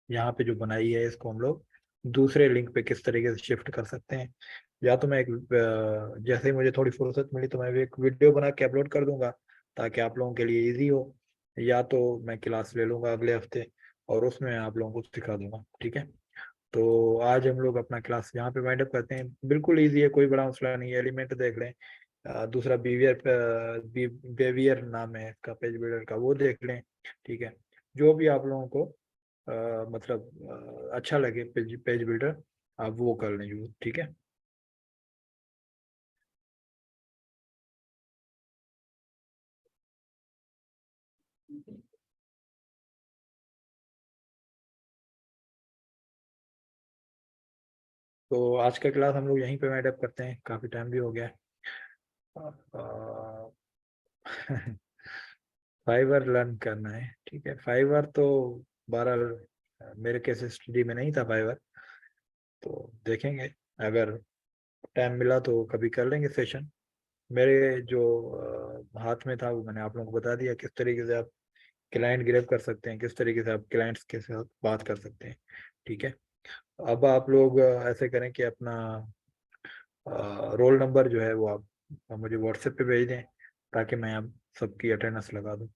यहाँ पे जो बनाई है इसको हम लोग दूसरे लिंक पे किस तरीके से शिफ्ट कर सकते हैं। या तो मैं एक जैसे ही मुझे थोड़ी फुर्सत मिली तो मैं भी एक वीडियो बना के अपलोड कर दूंगा, ताकि आप लोगों के लिए इजी हो। या तो मैं क्लास ले लूंगा अगले हफ्ते और उसमें आप लोगों को सिखा दूंगा। ठीक है, तो आज हम लोग अपना क्लास यहाँ पे वाइंड अप करते हैं। बिल्कुल इजी है, कोई बड़ा मसला नहीं है, एलिमेंट देख लें। दूसरा बिहेवियर नाम है इसका पेज बिल्डर का, वो देख लें। ठीक है, जो भी आप लोगों को मतलब अच्छा लगे पेज बिल्डर, आप वो कर लें यूज। ठीक है, तो आज का क्लास हम लोग यहीं पे वाइंड अप करते हैं, काफ़ी टाइम भी हो गया है। फाइवर लर्न करना है। ठीक है, फाइवर तो 12 मेरे केस स्टडी में नहीं था फाइवर, तो देखेंगे, अगर टाइम मिला तो कभी कर लेंगे सेशन। मेरे जो हाथ में था वो मैंने आप लोगों को बता दिया, किस तरीके से आप क्लाइंट ग्रैब कर सकते हैं, किस तरीके से आप क्लाइंट्स के साथ बात कर सकते हैं। ठीक है, अब आप लोग ऐसे करें कि अपना रोल नंबर जो है वो आप मुझे व्हाट्सएप पे भेज दें, ताकि मैं अब सबकी अटेंडेंस लगा दूं।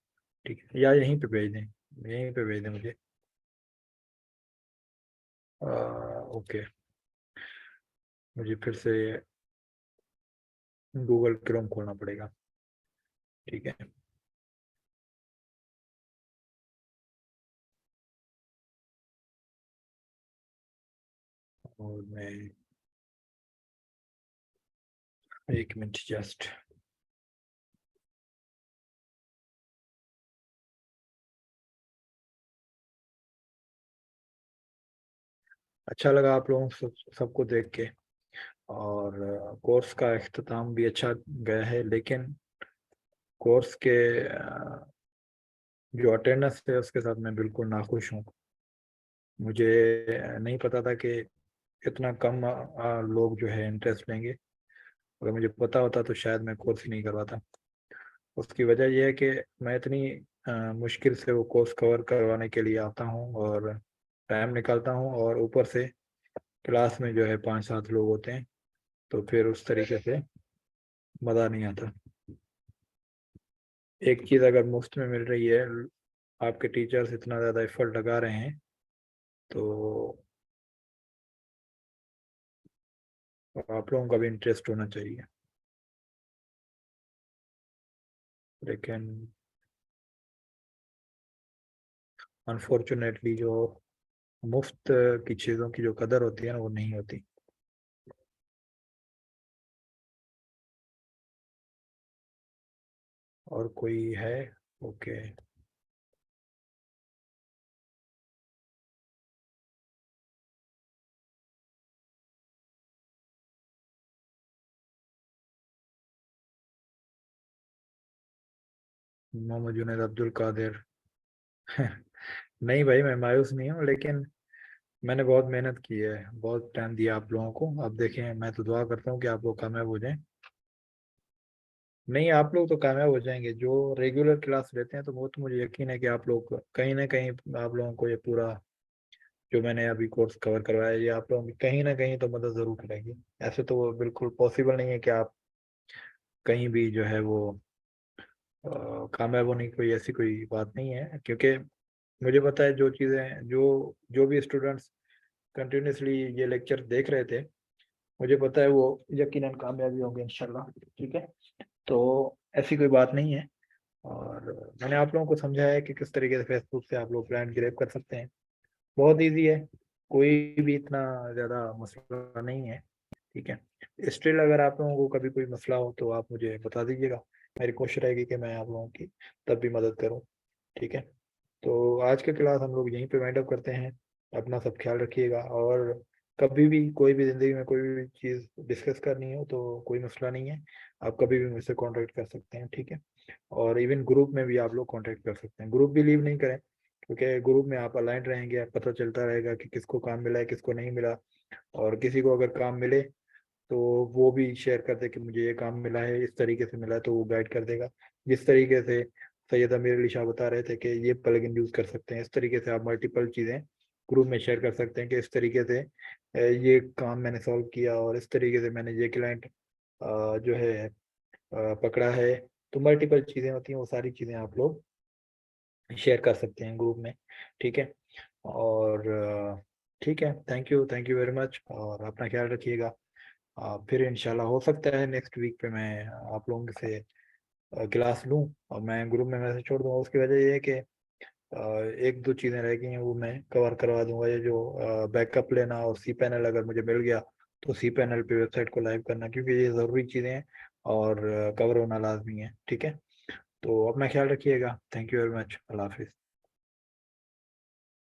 ठीक है, या यहीं पे भेज दें, यहीं पे भेज दें मुझे। ओके, मुझे फिर से गूगल क्रोम खोलना पड़ेगा। ठीक है, और मैं 1 मिनट जस्ट। अच्छा लगा आप लोगों सबको देख के, और कोर्स का इख्तिताम भी अच्छा गया है, लेकिन कोर्स के जो अटेंडेंस है उसके साथ मैं बिल्कुल नाखुश हूँ। मुझे नहीं पता था कि इतना कम लोग जो है इंटरेस्ट लेंगे। अगर मुझे पता होता तो शायद मैं कोर्स ही नहीं करवाता। उसकी वजह यह है कि मैं इतनी मुश्किल से वो कोर्स कवर करवाने के लिए आता हूँ और टाइम निकालता हूँ, और ऊपर से क्लास में जो है 5-7 लोग होते हैं, तो फिर उस तरीके से मज़ा नहीं आता। एक चीज़ अगर मुफ्त में मिल रही है, आपके टीचर्स इतना ज़्यादा एफर्ट लगा रहे हैं, तो आप लोगों का भी इंटरेस्ट होना चाहिए। लेकिन अनफॉर्चुनेटली जो मुफ्त की चीज़ों की जो कदर होती है ना, वो नहीं होती। और कोई है? ओके। मोहम्मद जुनैद अब्दुल कादिर। नहीं भाई, मैं मायूस नहीं हूँ, लेकिन मैंने बहुत मेहनत की है, बहुत टाइम दिया आप लोगों को। अब देखें, मैं तो दुआ करता हूँ कि आप लोग कामयाब हो जाएं। नहीं, आप लोग तो कामयाब हो जाएंगे जो रेगुलर क्लास लेते हैं, तो वो तो मुझे यकीन है कि आप लोग कहीं ना कहीं, आप लोगों को ये पूरा जो मैंने अभी कोर्स कवर करवाया है, ये आप लोगों की कहीं ना कहीं तो मदद जरूर करेगी। ऐसे तो वो बिल्कुल पॉसिबल नहीं है कि आप कहीं भी जो है वो कामयाब होने की कोई ऐसी कोई बात नहीं है, क्योंकि मुझे पता है जो चीज़ें, जो जो भी स्टूडेंट्स कंटिन्यूसली ये लेक्चर देख रहे थे, मुझे पता है वो यकीनन कामयाबी होंगे इंशाल्लाह। ठीक है, तो ऐसी कोई बात नहीं है। और मैंने आप लोगों को समझाया है कि किस तरीके से फेसबुक से आप लोग क्लाइंट ग्रैब कर सकते हैं। बहुत इजी है, कोई भी इतना ज़्यादा मसला नहीं है। ठीक है, स्टिल अगर आप लोगों को कभी कोई मसला हो तो आप मुझे बता दीजिएगा। मेरी कोशिश रहेगी कि मैं आप लोगों की तब भी मदद करूं। ठीक है, तो आज की क्लास हम लोग यहीं पे वाइंड अप करते हैं। अपना सब ख्याल रखिएगा, और कभी भी कोई भी ज़िंदगी में कोई भी चीज़ डिस्कस करनी हो तो कोई मसला नहीं है, आप कभी भी मुझसे कांटेक्ट कर सकते हैं। ठीक है, और इवन ग्रुप में भी आप लोग कांटेक्ट कर सकते हैं। ग्रुप भी लीव नहीं करें, क्योंकि ग्रुप में आप अलाइन रहेंगे, पता चलता रहेगा कि किसको काम मिला है, किसको नहीं मिला। और किसी को अगर काम मिले तो वो भी शेयर कर दे कि मुझे ये काम मिला है, इस तरीके से मिला है, तो वो गाइड कर देगा। जिस तरीके से सैयद अमीर अली शाह बता रहे थे कि ये प्लगइन यूज़ कर सकते हैं, इस तरीके से आप मल्टीपल चीज़ें ग्रुप में शेयर कर सकते हैं कि इस तरीके से ये काम मैंने सॉल्व किया, और इस तरीके से मैंने ये क्लाइंट जो है पकड़ा है। तो मल्टीपल चीज़ें होती हैं, वो सारी चीज़ें आप लोग शेयर कर सकते हैं ग्रुप में। ठीक है, और ठीक है, थैंक यू वेरी मच, और अपना ख्याल रखिएगा। फिर इंशाल्लाह हो सकता है नेक्स्ट वीक पे मैं आप लोगों से क्लास लूँ, और मैं ग्रुप में मैसेज छोड़ दूंगा। उसकी वजह ये है कि एक दो चीज़ें रह गई हैं, वो मैं कवर करवा दूंगा। ये जो बैकअप लेना और सी पैनल अगर मुझे मिल गया, तो सी पैनल पे वेबसाइट को लाइव करना, क्योंकि ये ज़रूरी चीज़ें हैं और कवर होना लाजमी है। ठीक है, तो अपना ख्याल रखिएगा। Thank you very much. अल्लाह हाफिज़।